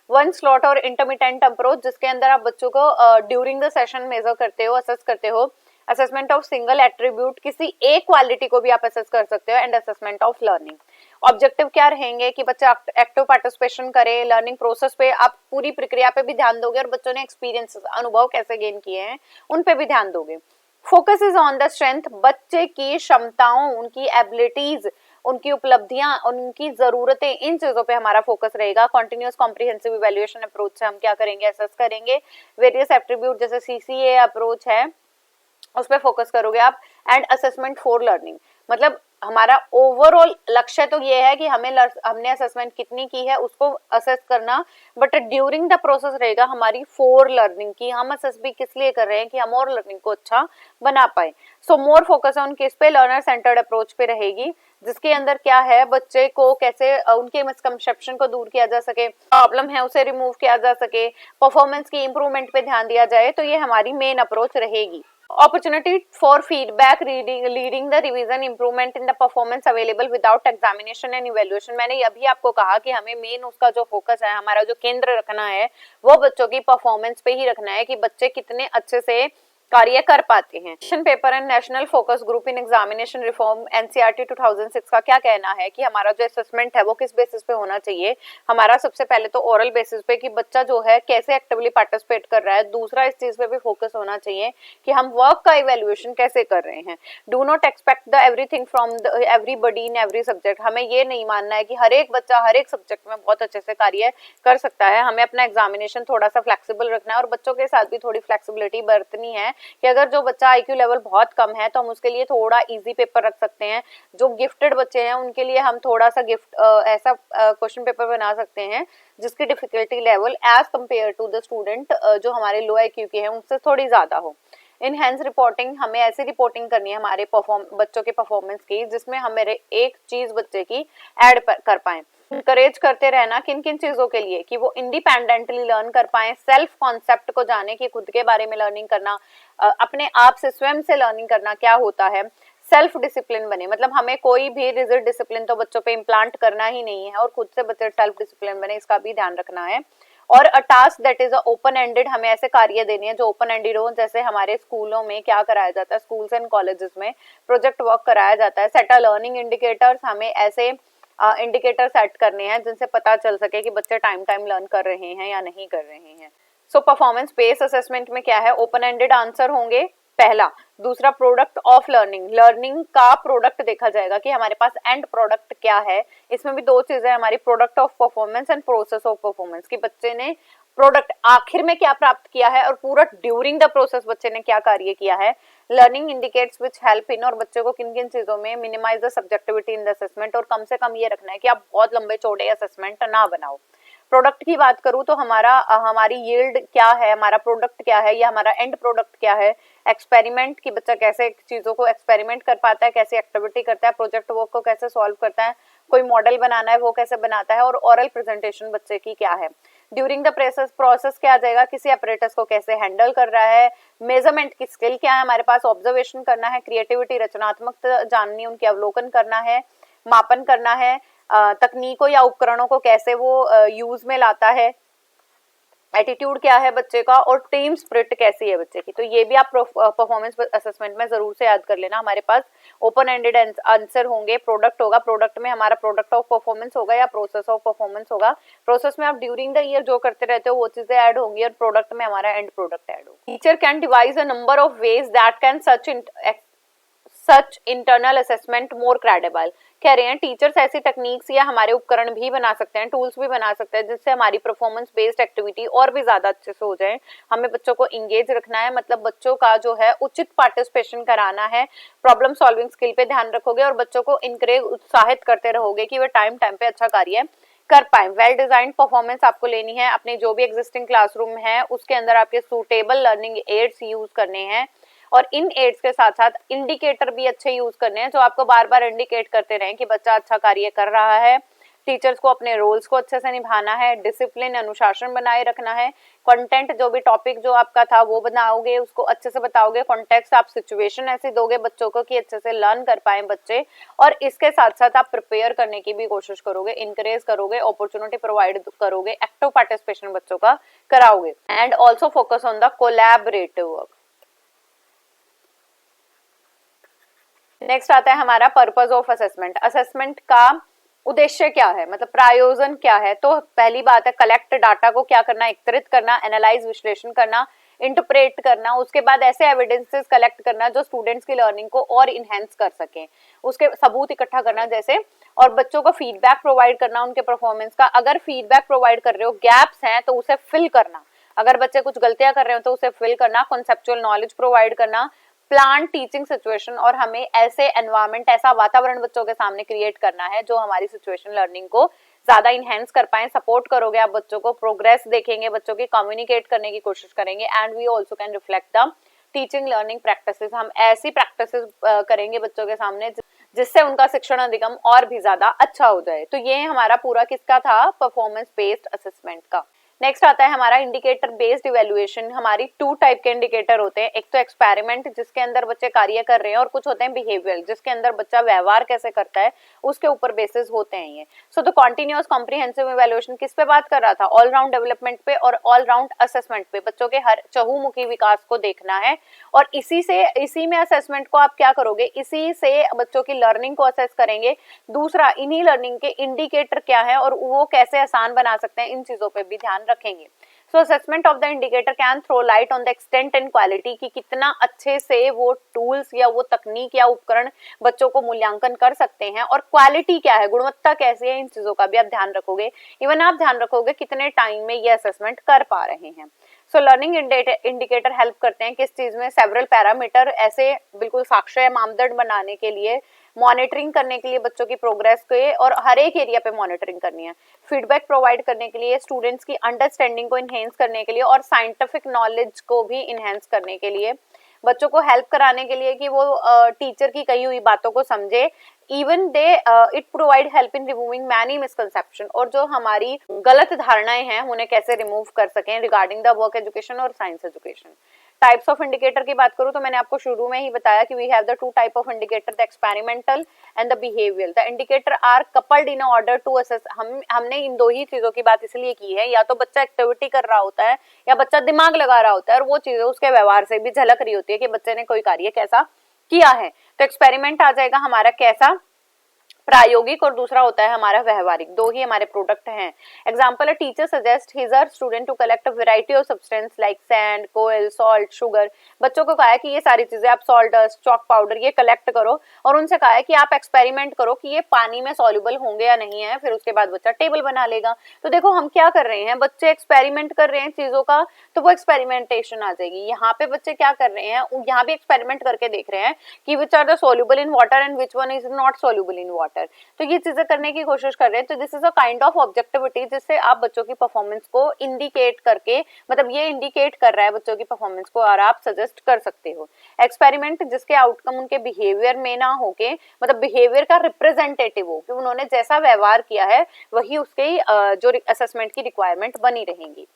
वन स्लॉट और इंटरमिटेंट अप्रोच, जिसके अंदर आप बच्चों को ड्यूरिंग द सेशन मेजर करते हो, असेस करते हो। असेसमेंट ऑफ सिंगल एट्रीब्यूट, किसी एक क्वालिटी को भी आप असेस कर सकते हो। And assessment of learning, objective क्या रहेंगे कि बच्चा एक्टिव पार्टिसिपेशन करे, लर्निंग प्रोसेस पे आप पूरी प्रक्रिया पे भी ध्यान दोगे और बच्चों ने एक्सपीरियंस अनुभव कैसे गेन किए हैं उन पे भी ध्यान दोगे। Focus is on the strength, बच्चे की क्षमताओं, उनकी एबिलिटीज, उनकी उपलब्धियां, उनकी जरूरतें, इन चीजों पे हमारा फोकस रहेगा। कॉन्टिन्यूअस कॉम्प्रिहेंसिव इवैल्यूएशन अप्रोच से हम क्या करेंगे, असेस करेंगे। वेरियस एट्रीब्यूट जैसे सीसीए अप्रोच है उस पर फोकस करोगे आप। एंड असेसमेंट फॉर लर्निंग, मतलब हमारा ओवरऑल लक्ष्य तो ये है कि हमने असेसमेंट कितनी की है उसको असेस करना, बट ड्यूरिंग द प्रोसेस रहेगा हमारी फॉर लर्निंग की, हम असेस भी किस लिए कर रहे हैं कि हम और लर्निंग को अच्छा बना पाए। सो मोर फोकस ऑन किस पे, लर्नर सेंटर्ड अप्रोच पे रहेगी, जिसके अंदर क्या है बच्चे को कैसे उनके मिसकंसेप्शन को दूर किया जा सके, प्रॉब्लम है उसे रिमूव किया जा सके, परफॉर्मेंस की इंप्रूवमेंट पे ध्यान दिया जाए, तो ये हमारी मेन अप्रोच रहेगी। Opportunity for feedback, leading the revision, improvement in the performance available without examination and evaluation। मैंने अभी आपको कहा कि हमें मेन उसका जो फोकस है, हमारा जो केंद्र रखना है वो बच्चों की परफॉर्मेंस पे ही रखना है कि बच्चे कितने अच्छे से कार्य कर पाते हैं। Question paper and national focus group in examination reform NCERT 2006 का क्या कहना है कि हमारा जो असेसमेंट है वो किस बेसिस पे होना चाहिए। हमारा सबसे पहले तो ओरल बेसिस पे कि बच्चा जो है कैसे एक्टिवली पार्टिसिपेट कर रहा है। दूसरा इस चीज पे भी फोकस होना चाहिए कि हम वर्क का इवेल्युएशन कैसे कर रहे हैं। Do not expect the everything from everybody in every subject, हमें ये नहीं मानना है कि हर एक बच्चा हर एक सब्जेक्ट में बहुत अच्छे से कार्य कर सकता है। हमें अपना एग्जामिनेशन थोड़ा सा फ्लेक्सिबल रखना है और बच्चों के साथ भी थोड़ी फ्लेक्सिबिलिटी बरतनी है कि अगर जो बच्चा आईक्यू लेवल बहुत कम है तो हम उसके लिए थोड़ा इजी पेपर रख सकते हैं। जो गिफ्टेड बच्चे हैं उनके लिए हम थोड़ा सा ऐसा क्वेश्चन पेपर बना सकते हैं जिसकी difficulty level as compare to the student जो हमारे लो आईक्यू के हैं उनसे थोड़ी ज्यादा हो। इनहेंस रिपोर्टिंग, हमें ऐसी रिपोर्टिंग करनी है हमारे बच्चों के परफॉर्मेंस की जिसमें हम एक चीज बच्चे की ऐड कर पाए। इंकरेज करते रहना किन किन चीजों के लिए कि वो इंडिपेंडेंटली लर्न कर पाए, सेल्फ कॉन्सेप्ट को जाने कि खुद के बारे में लर्निंग करना, अपने आप से स्वयं से लर्निंग करना क्या होता है। सेल्फ डिसिप्लिन बने, मतलब हमें कोई भी रिजिड डिसिप्लिन तो बच्चों पे इम्प्लांट करना ही नहीं है और खुद से बच्चे सेल्फ डिसिप्लिन बने, इसका भी ध्यान रखना है। और अ task that is open ended, हमें ऐसे कार्य देने हैं जो ओपन एंडेड हो। जैसे हमारे स्कूलों में क्या कराया जाता है, स्कूल्स एंड कॉलेजेस में प्रोजेक्ट वर्क कराया जाता है। सेट अ लर्निंग इंडिकेटर्स, हमें ऐसे इंडिकेटर सेट करने हैं जिनसे पता चल सके कि बच्चे टाइम लर्न कर रहे हैं या नहीं कर रहे हैं। सो परफॉर्मेंस बेस्ड असेसमेंट में क्या है, ओपन एंडेड आंसर होंगे पहला। दूसरा प्रोडक्ट ऑफ लर्निंग, लर्निंग का प्रोडक्ट देखा जाएगा कि हमारे पास एंड प्रोडक्ट क्या है। इसमें भी दो चीजें हमारी, product of performance and process of performance, कि बच्चे ने प्रोडक्ट आखिर में क्या प्राप्त किया है और पूरा ड्यूरिंग द प्रोसेस बच्चे ने क्या कार्य किया है। Learning indicates which help in, और बच्चे को किन किन चीजों में minimize the subjectivity in the assessment, और कम से कम ये रखना है कि आप बहुत लंबे चौड़े असेसमेंट ना बनाओ। प्रोडक्ट की बात करूं तो हमारी यील्ड क्या है, हमारा प्रोडक्ट क्या है या हमारा एंड प्रोडक्ट क्या है। एक्सपेरिमेंट की बच्चा कैसे चीजों को एक्सपेरिमेंट कर पाता है, कैसे एक्टिविटी करता है, प्रोजेक्ट वर्क को कैसे सॉल्व करता है, कोई मॉडल बनाना है वो कैसे बनाता है, और ओरल प्रेजेंटेशन बच्चे की क्या है। ड्यूरिंग द प्रोसेस क्या आ जाएगा, किसी अपरेटस को कैसे हैंडल कर रहा है। मेजरमेंट की स्किल क्या है हमारे पास, ऑब्जर्वेशन करना है, क्रिएटिविटी रचनात्मकता जाननी, उनकी अवलोकन करना है, मापन करना है, तकनीकों या उपकरणों को कैसे वो यूज में लाता है। एटीट्यूड क्या है बच्चे का, और टीम स्पिरिट कैसी है बच्चे की। तो ये भी आप परफॉर्मेंस असेसमेंट में जरूर से याद कर लेना। हमारे पास ओपन एंडेड आंसर होंगे, प्रोडक्ट होगा, प्रोडक्ट में हमारा प्रोडक्ट ऑफ परफॉर्मेंस होगा या प्रोसेस ऑफ परफॉर्मेंस होगा। प्रोसेस में आप ड्यूरिंग द ईयर जो करते रहते हो वो चीजें ऐड होंगी, और प्रोडक्ट में हमारा एंड प्रोडक्ट ऐड होगा। Teacher can device a number of ways that can such internal assessment more credible. कह रहे हैं टीचर्स ऐसी टेक्निक्स या हमारे उपकरण भी बना सकते हैं, टूल्स भी बना सकते हैं जिससे हमारी परफॉर्मेंस बेस्ड एक्टिविटी और भी ज्यादा अच्छे से हो जाए। हमें बच्चों को इंगेज रखना है, मतलब बच्चों का जो है उचित पार्टिसिपेशन कराना है। प्रॉब्लम सॉल्विंग स्किल पे ध्यान रखोगे और बच्चों को इंकरेज उत्साहित करते रहोगे कि वे टाइम पे अच्छा कार्य कर पाए। वेल डिजाइन परफॉर्मेंस आपको लेनी है, अपने जो भी एग्जिस्टिंग क्लासरूम है उसके अंदर आपके सूटेबल लर्निंग एड्स यूज करने हैं, और इन एड्स के साथ साथ इंडिकेटर भी अच्छे यूज करने हैं जो आपको बार बार इंडिकेट करते रहें कि बच्चा अच्छा कार्य कर रहा है। टीचर्स को अपने रोल्स को अच्छे से निभाना है, डिसिप्लिन अनुशासन बनाए रखना है, कंटेंट जो भी टॉपिक जो आपका था वो बनाओगे, उसको अच्छे से बताओगे, कॉन्टेक्स्ट आप सिचुएशन ऐसी दोगे बच्चों को कि अच्छे से लर्न कर पाए बच्चे, और इसके साथ साथ आप प्रिपेयर करने की भी कोशिश करोगे, इंकरेज करोगे, अपॉर्चुनिटी प्रोवाइड करोगे, एक्टिव पार्टिसिपेशन बच्चों का कराओगे, and also focus on the collaborative work. Next आता है हमारा पर्पस ऑफ असेसमेंट। असेसमेंट का उद्देश्य क्या है, मतलब प्रायोजन क्या है। तो पहली बात है कलेक्ट डाटा को क्या करना, एकत्रित करना, एनालाइज विश्लेषण करना, इंटरप्रेट करना, उसके बाद ऐसे एविडेंसेस कलेक्ट करना जो स्टूडेंट्स की लर्निंग को और इनहेंस कर सकें, उसके सबूत इकट्ठा करना जैसे, और बच्चों को फीडबैक प्रोवाइड करना उनके परफॉर्मेंस का। अगर फीडबैक प्रोवाइड कर रहे हो, गैप्स हैं तो उसे फिल करना, अगर बच्चे कुछ गलतियां कर रहे हो तो उसे फिल करना, कॉन्सेप्चुअल नॉलेज प्रोवाइड करना, प्लान टीचिंग सिचुएशन, और हमें ऐसे एनवायरनमेंट, ऐसा वातावरण बच्चों के सामने क्रिएट करना है जो हमारी सिचुएशन लर्निंग को ज्यादा इनहेंस कर पाए। सपोर्ट करोगे आप बच्चों को, प्रोग्रेस देखेंगे बच्चों की, कम्युनिकेट करने की कोशिश करेंगे, and we also can reflect the teaching learning practices. हम ऐसी प्रैक्टिसेस करेंगे बच्चों के सामने जिससे उनका शिक्षण अधिगम और भी ज्यादा अच्छा हो जाए। तो ये हमारा पूरा किसका था, परफॉर्मेंस बेस्ड असेसमेंट का। नेक्स्ट आता है हमारा इंडिकेटर बेस्ड इवैल्यूएशन। हमारी 2 टाइप के इंडिकेटर होते हैं, एक तो एक्सपेरिमेंट जिसके अंदर बच्चे कार्य कर रहे हैं, और कुछ होते हैं बिहेवियर जिसके अंदर बच्चा व्यवहार कैसे करता है उसके ऊपर बेसिस होते हैं ये। So the continuous comprehensive evaluation किस पे बात कर रहा था, ऑल राउंड डेवलपमेंट पे और ऑल राउंड असेसमेंट पे, बच्चों के हर चहुमुखी विकास को देखना है, और इसी में असेसमेंट को आप क्या करोगे, इसी से बच्चों की लर्निंग को असेस करेंगे। दूसरा, इन्हीं लर्निंग के इंडिकेटर क्या है और वो कैसे आसान बना सकते हैं, इन चीजों पे भी ध्यान रखेंगे। So assessment of the indicator can throw light on the extent and quality, कि कितना अच्छे से वो टूल्स या वो तकनीक या उपकरण बच्चों को मूल्यांकन कर सकते हैं, और क्वालिटी क्या है, गुणवत्ता कैसी है, इन चीजों का भी आप ध्यान रखोगे। इवन आप ध्यान रखोगे कितने टाइम में ये असेसमेंट कर पा रहे हैं। सो लर्निंग इंडिकेटर हेल्प करते हैं किस चीज में, सेवरल पैरामीटर, ऐसे बिल्कुल साक्ष्य मापदंड बनाने के लिए, मॉनिटरिंग करने के लिए बच्चों की प्रोग्रेस के, और हर एक एरिया पे मॉनिटरिंग करनी है, फीडबैक प्रोवाइड करने के लिए, स्टूडेंट्स की अंडरस्टैंडिंग को इनहेंस करने के लिए, और साइंटिफिक नॉलेज को भी इनहेंस करने के लिए, बच्चों को हेल्प कराने के लिए कि वो टीचर की कही हुई बातों को समझे। Even they it provide help in removing many misconception, और जो हमारी गलत धारणाएं हैं उन्हें कैसे रिमूव कर सकें रिगार्डिंग द वर्क एजुकेशन और science education. Types of indicator की बात करूं तो मैंने आपको शुरू में ही बताया कि we have the 2 type of indicator, the experimental and the behavioural. The indicator are coupled in order to assess. हमने इन 2 ही चीजों की बात इसलिए की है, या तो बच्चा एक्टिविटी कर रहा होता है या बच्चा दिमाग लगा रहा होता है, और वो चीजें उसके व्यवहार से भी झलक रही होती है कि बच्चे ने कोई कार्य कैसा किया है। तो एक्सपेरिमेंट आ जाएगा हमारा कैसा, प्रायोगिक, और दूसरा होता है हमारा व्यवहारिक। 2 ही हमारे प्रोडक्ट हैं। Example, a teacher suggest his और student to collect a variety of substance like sand, कोयल, सॉल्ट, शुगर। बच्चों को कहा है कि ये सारी चीजें आप सॉल्ट, डस्ट, चॉक पाउडर ये कलेक्ट करो, और उनसे कहा है कि आप एक्सपेरिमेंट करो कि ये पानी में सॉल्युबल होंगे या नहीं है, फिर उसके बाद बच्चा टेबल बना लेगा। तो देखो हम क्या कर रहे हैं, बच्चे एक्सपेरिमेंट कर रहे हैं चीजों का, तो वो एक्सपेरिमेंटेशन आ जाएगी। यहाँ पे बच्चे क्या कर रहे हैं, यहाँ भी एक्सपेरिमेंट करके देख रहे हैं कि which are the soluble in water and which one is not soluble in water. तो ये चीजें करने की कोशिश कर रहे हैं। तो this is a kind of objectivity जिससे आप बच्चों की परफॉर्मेंस को इंडिकेट करके, मतलब ये इंडिकेट कर रहा है बच्चों की परफॉर्मेंस को, और आप सजेस्ट कर सकते हो। एक्सपेरिमेंट जिसके आउटकम उनके बिहेवियर में ना होके, मतलब बिहेवियर का रिप्रेजेंटेटिव हो, कि उन्होंने जैसा व्यवहार किया है वही उसके जो असेसमेंट की रिक्वायरमेंट बनी रहेंगी।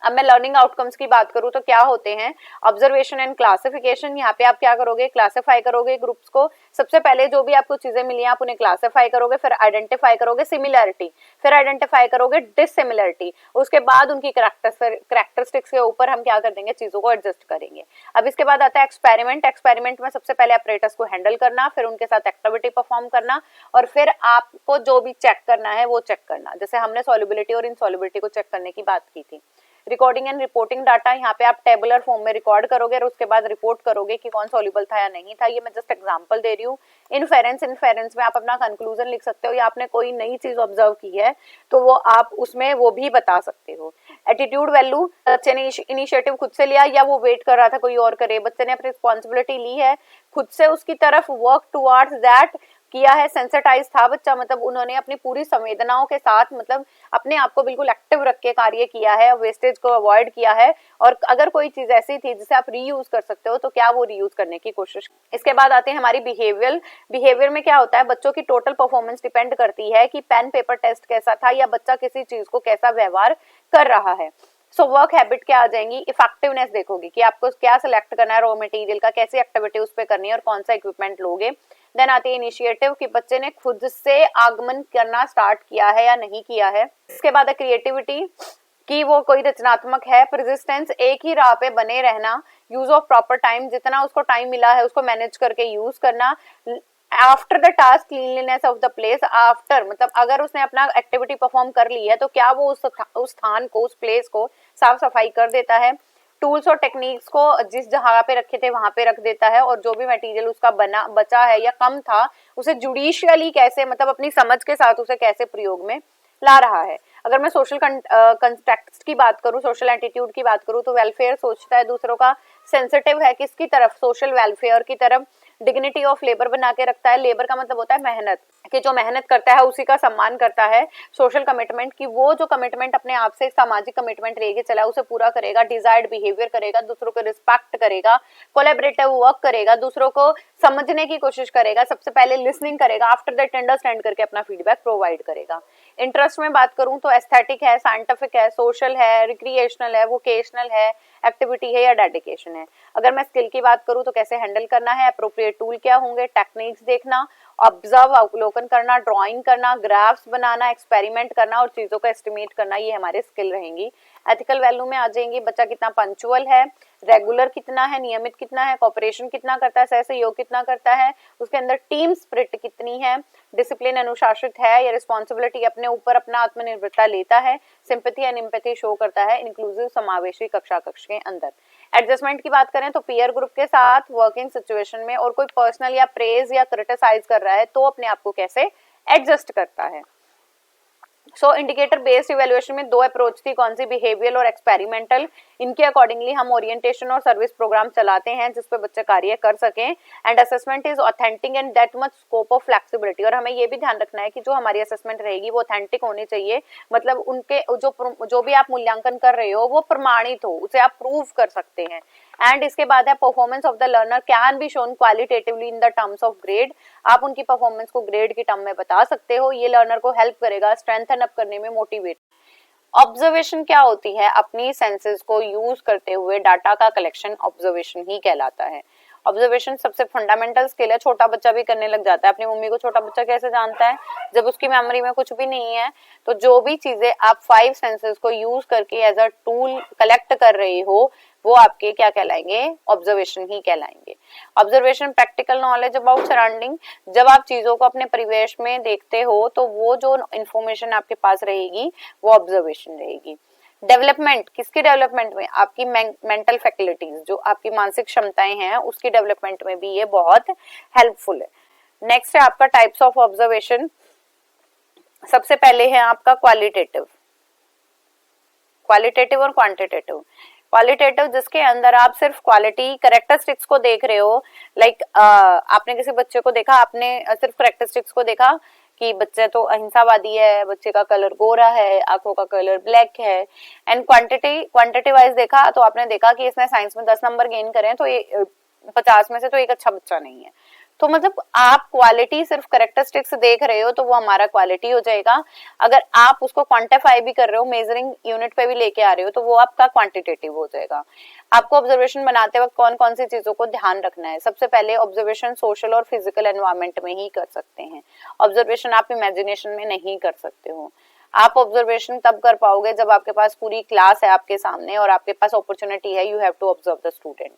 अब मैं लर्निंग आउटकम्स की बात करूं तो क्या होते हैं, ऑब्जर्वेशन एंड क्लासिफिकेशन। यहाँ पे आप क्या करोगे, क्लासिफाई करोगे ग्रुप्स को। सबसे पहले जो भी आपको चीजें मिली हैं आप उन्हें क्लासिफाई करोगे, फिर आइडेंटिफाई करोगे सिमिलैरिटी, फिर आइडेंटिफाई करोगे डिससिमिलैरिटी, उसके बाद उनकी कैरेक्टरिस्टिक्स के ऊपर हम क्या कर देंगे, चीजों को एडजस्ट करेंगे। अब इसके बाद आता है एक्सपेरिमेंट। एक्सपेरिमेंट में सबसे पहले अपरेटस को हैंडल करना, फिर उनके साथ एक्टिविटी परफॉर्म करना, और फिर आपको जो भी चेक करना है वो चेक करना। जैसे हमने सॉल्युबिलिटी और इनसॉल्युबिलिटी को चेक करने की बात की थी। रिकॉर्डिंग एंड रिपोर्टिंग डाटा, यहाँ पे आप टेबुलर फॉर्म में रिकॉर्ड करोगे और उसके बाद रिपोर्ट करोगे कि कौन सॉल्युबल था या नहीं था। ये मैं जस्ट एग्जांपल दे रही हूँ। इनफेरेंस में आप अपना कंक्लूजन लिख सकते हो, या आपने कोई नई चीज ऑब्जर्व की है तो वो आप उसमें वो भी बता सकते हो। एटीट्यूड वैल्यू, बच्चे ने इनिशिएटिव खुद से लिया या वो वेट कर रहा था कोई और करे, बच्चे ने अपनी रिस्पॉन्सिबिलिटी ली है खुद से उसकी तरफ वर्क टुवर्ड्स दैट, किया है, सेंसिटाइज था बच्चा, मतलब उन्होंने अपनी पूरी संवेदनाओं के साथ मतलब अपने आप को बिल्कुल एक्टिव रख के कार्य किया है, वेस्टेज को अवॉइड किया है, और अगर कोई चीज ऐसी थी जिसे आप रीयूज कर सकते हो तो क्या वो रीयूज करने की कोशिश। इसके बाद आते हैं हमारी बिहेवियर में क्या होता है, बच्चों की टोटल परफॉर्मेंस डिपेंड करती है कि पेन पेपर टेस्ट कैसा था या बच्चा किसी चीज को कैसा व्यवहार कर रहा है। सो वर्क हैबिट क्या आ जाएंगी, इफेक्टिवनेस देखोगी कि आपको क्या सिलेक्ट करना है रॉ मटेरियल का, कैसी एक्टिविटी उस पर करनी है और कौन सा इक्विपमेंट लोगे। देन आती है इनिशिएटिव कि बच्चे ने खुद से आगमन करना स्टार्ट किया है या नहीं किया है। इसके बाद है क्रिएटिविटी कि वो कोई रचनात्मक है। परसिस्टेंस, एक ही राह पे बने रहना। यूज ऑफ प्रॉपर टाइम, जितना उसको टाइम मिला है उसको मैनेज करके यूज करना। After the task cleanliness of the place, after मतलब अगर उसने अपना एक्टिविटी परफॉर्म कर ली है तो क्या वो उस स्थान को, उस प्लेस को साफ सफाई कर देता है। टूल्स और टेक्निक्स को जिस जगह पे रखे थे वहां पे रख देता है, और जो भी मटेरियल उसका बचा है या कम था उसे जुडिशियली कैसे, मतलब अपनी समझ के साथ उसे कैसे प्रयोग में ला रहा है। अगर मैं सोशल कंटेक्स्ट की बात करूं, सोशल एटीट्यूड की बात करूं, तो वेलफेयर सोचता है दूसरों का, सेंसिटिव है किसकी तरफ, सोशल वेलफेयर की तरफ। डिग्निटी ऑफ लेबर बना के रखता है, लेबर का मतलब होता है मेहनत, कि जो मेहनत करता है उसी का सम्मान करता है। सोशल कमिटमेंट की वो जो कमिटमेंट अपने आप से सामाजिक कमिटमेंट लेके चला उसे पूरा करेगा। डिजायर्ड बिहेवियर करेगा, दूसरों को रिस्पेक्ट करेगा। कोलैबोरेटिव वर्क करेगा, दूसरों को समझने की कोशिश करेगा, सबसे पहले लिसनिंग करेगा, आफ्टर दैट अंडरस्टैंड करके अपना फीडबैक प्रोवाइड करेगा। इंटरेस्ट में बात करूं तो एस्थेटिक है, साइंटिफिक है, सोशल है, रिक्रिएशनल है, वोकेशनल है, एक्टिविटी है या डेडिकेशन है। अगर मैं स्किल की बात करूं तो कैसे हैंडल करना है, अप्रोप्रिएट टूल क्या होंगे, टेक्निक्स देखना, ऑब्जर्व अवलोकन करना, ड्राइंग करना, ग्राफ्स बनाना, एक्सपेरिमेंट करना और चीजों का एस्टिमेट करना, ये हमारे स्किल रहेंगी। एथिकल वैल्यू में आ जाएंगी बच्चा कितना पंक्चुअल है, रेगुलर कितना है, नियमित कितना है, कॉपरेशन कितना करता है, सहयोग कितना करता है, उसके अंदर टीम स्पिरिट कितनी है, डिसिप्लिन अनुशासित है या रिस्पॉन्सिबिलिटी अपने ऊपर अपना आत्मनिर्भरता लेता है, सिंपैथी एंड एम्पैथी शो करता है, इंक्लूसिव समावेशी कक्षा कक्ष के अंदर। एडजस्टमेंट की बात करें तो पीयर ग्रुप के साथ वर्किंग सिचुएशन में, और कोई पर्सनल या प्रेज या क्रिटिसाइज कर रहा है तो अपने आप को कैसे एडजस्ट करता है। सो इंडिकेटर बेस्ड इवैल्यूएशन में दो अप्रोच थी, कौन सी, बिहेवियल और एक्सपेरिमेंटल। इनके अकॉर्डिंगली हम ओरिएंटेशन और सर्विस प्रोग्राम चलाते हैं जिस पे बच्चे कार्य कर सकें। And assessment is authentic and that much scope of flexibility, और हमें ये भी ध्यान रखना है कि जो हमारी असेसमेंट रहेगी वो ऑथेंटिक होनी चाहिए, मतलब उनके जो भी आप मूल्यांकन कर रहे हो वो प्रमाणित हो, उसे आप प्रूव कर सकते हैं। एंड इसके बाद है performance of the learner can be shown qualitatively in the terms of grade, आप उनकी परफॉर्मेंस को ग्रेड की टर्म में बता सकते हो, ये लर्नर को हेल्प करेगा स्ट्रेंथन अप करने में, मोटिवेट। ऑब्जर्वेशन क्या होती है, अपनी सेंसेस को यूज करते हुए डाटा का कलेक्शन ऑब्जर्वेशन ही कहलाता है। ऑब्जर्वेशन सबसे फंडामेंटल स्किल है, छोटा बच्चा भी करने लग जाता है। अपनी मम्मी को छोटा बच्चा कैसे जानता है, जब उसकी मेमोरी में कुछ भी नहीं है। तो जो भी चीजें आप 5 सेंसेस को यूज करके एज अ टूल कलेक्ट कर रहे हो वो आपके क्या कहलाएंगे, ऑब्जर्वेशन ही कहलाएंगे। Observation practical knowledge about surrounding, जब आप चीजों को अपने परिवेश में देखते हो तो वो जो इंफॉर्मेशन आपके पास रहेगी वो ऑब्जर्वेशन रहेगी। डेवलपमेंट, किसकी डेवलपमेंट में, आपकी मेंटल फैकल्टीज, जो आपकी मानसिक क्षमताएं हैं उसकी डेवलपमेंट में भी ये बहुत हेल्पफुल है। नेक्स्ट है आपका टाइप्स ऑफ ऑब्जर्वेशन। सबसे पहले है आपका क्वालिटेटिव और क्वांटिटेटिव। क्वालिटेटिव जिसके अंदर आप सिर्फ क्वालिटी कैरेक्टरिस्टिक्स को देख रहे हो, लाइक आपने किसी बच्चे को देखा, आपने सिर्फ कैरेक्टरिस्टिक्स को देखा कि बच्चा तो अहिंसावादी है, बच्चे का कलर गोरा है, आंखों का कलर ब्लैक है। एंड क्वांटिटी वाइज देखा तो आपने देखा कि इसने साइंस में 10 नंबर गेन करे तो ये 50 में से तो एक अच्छा बच्चा नहीं है। तो मतलब आप क्वालिटी सिर्फ कैरेक्टरिस्टिक्स देख रहे हो तो वो हमारा क्वालिटी हो जाएगा। अगर आप उसको क्वांटिफाई भी कर रहे हो, मेजरिंग यूनिट पे भी लेके आ रहे हो तो वो आपका क्वांटिटेटिव हो जाएगा। आपको ऑब्जर्वेशन बनाते वक्त कौन कौन सी चीजों को ध्यान रखना है। सबसे पहले ऑब्जर्वेशन सोशल और फिजिकल एनवायरनमेंट में ही कर सकते हैं। ऑब्जर्वेशन आप इमेजिनेशन में नहीं कर सकते हो। आप ऑब्जर्वेशन तब कर पाओगे जब आपके पास पूरी क्लास है आपके सामने और आपके पास अपॉर्चुनिटी है, you have to observe the student.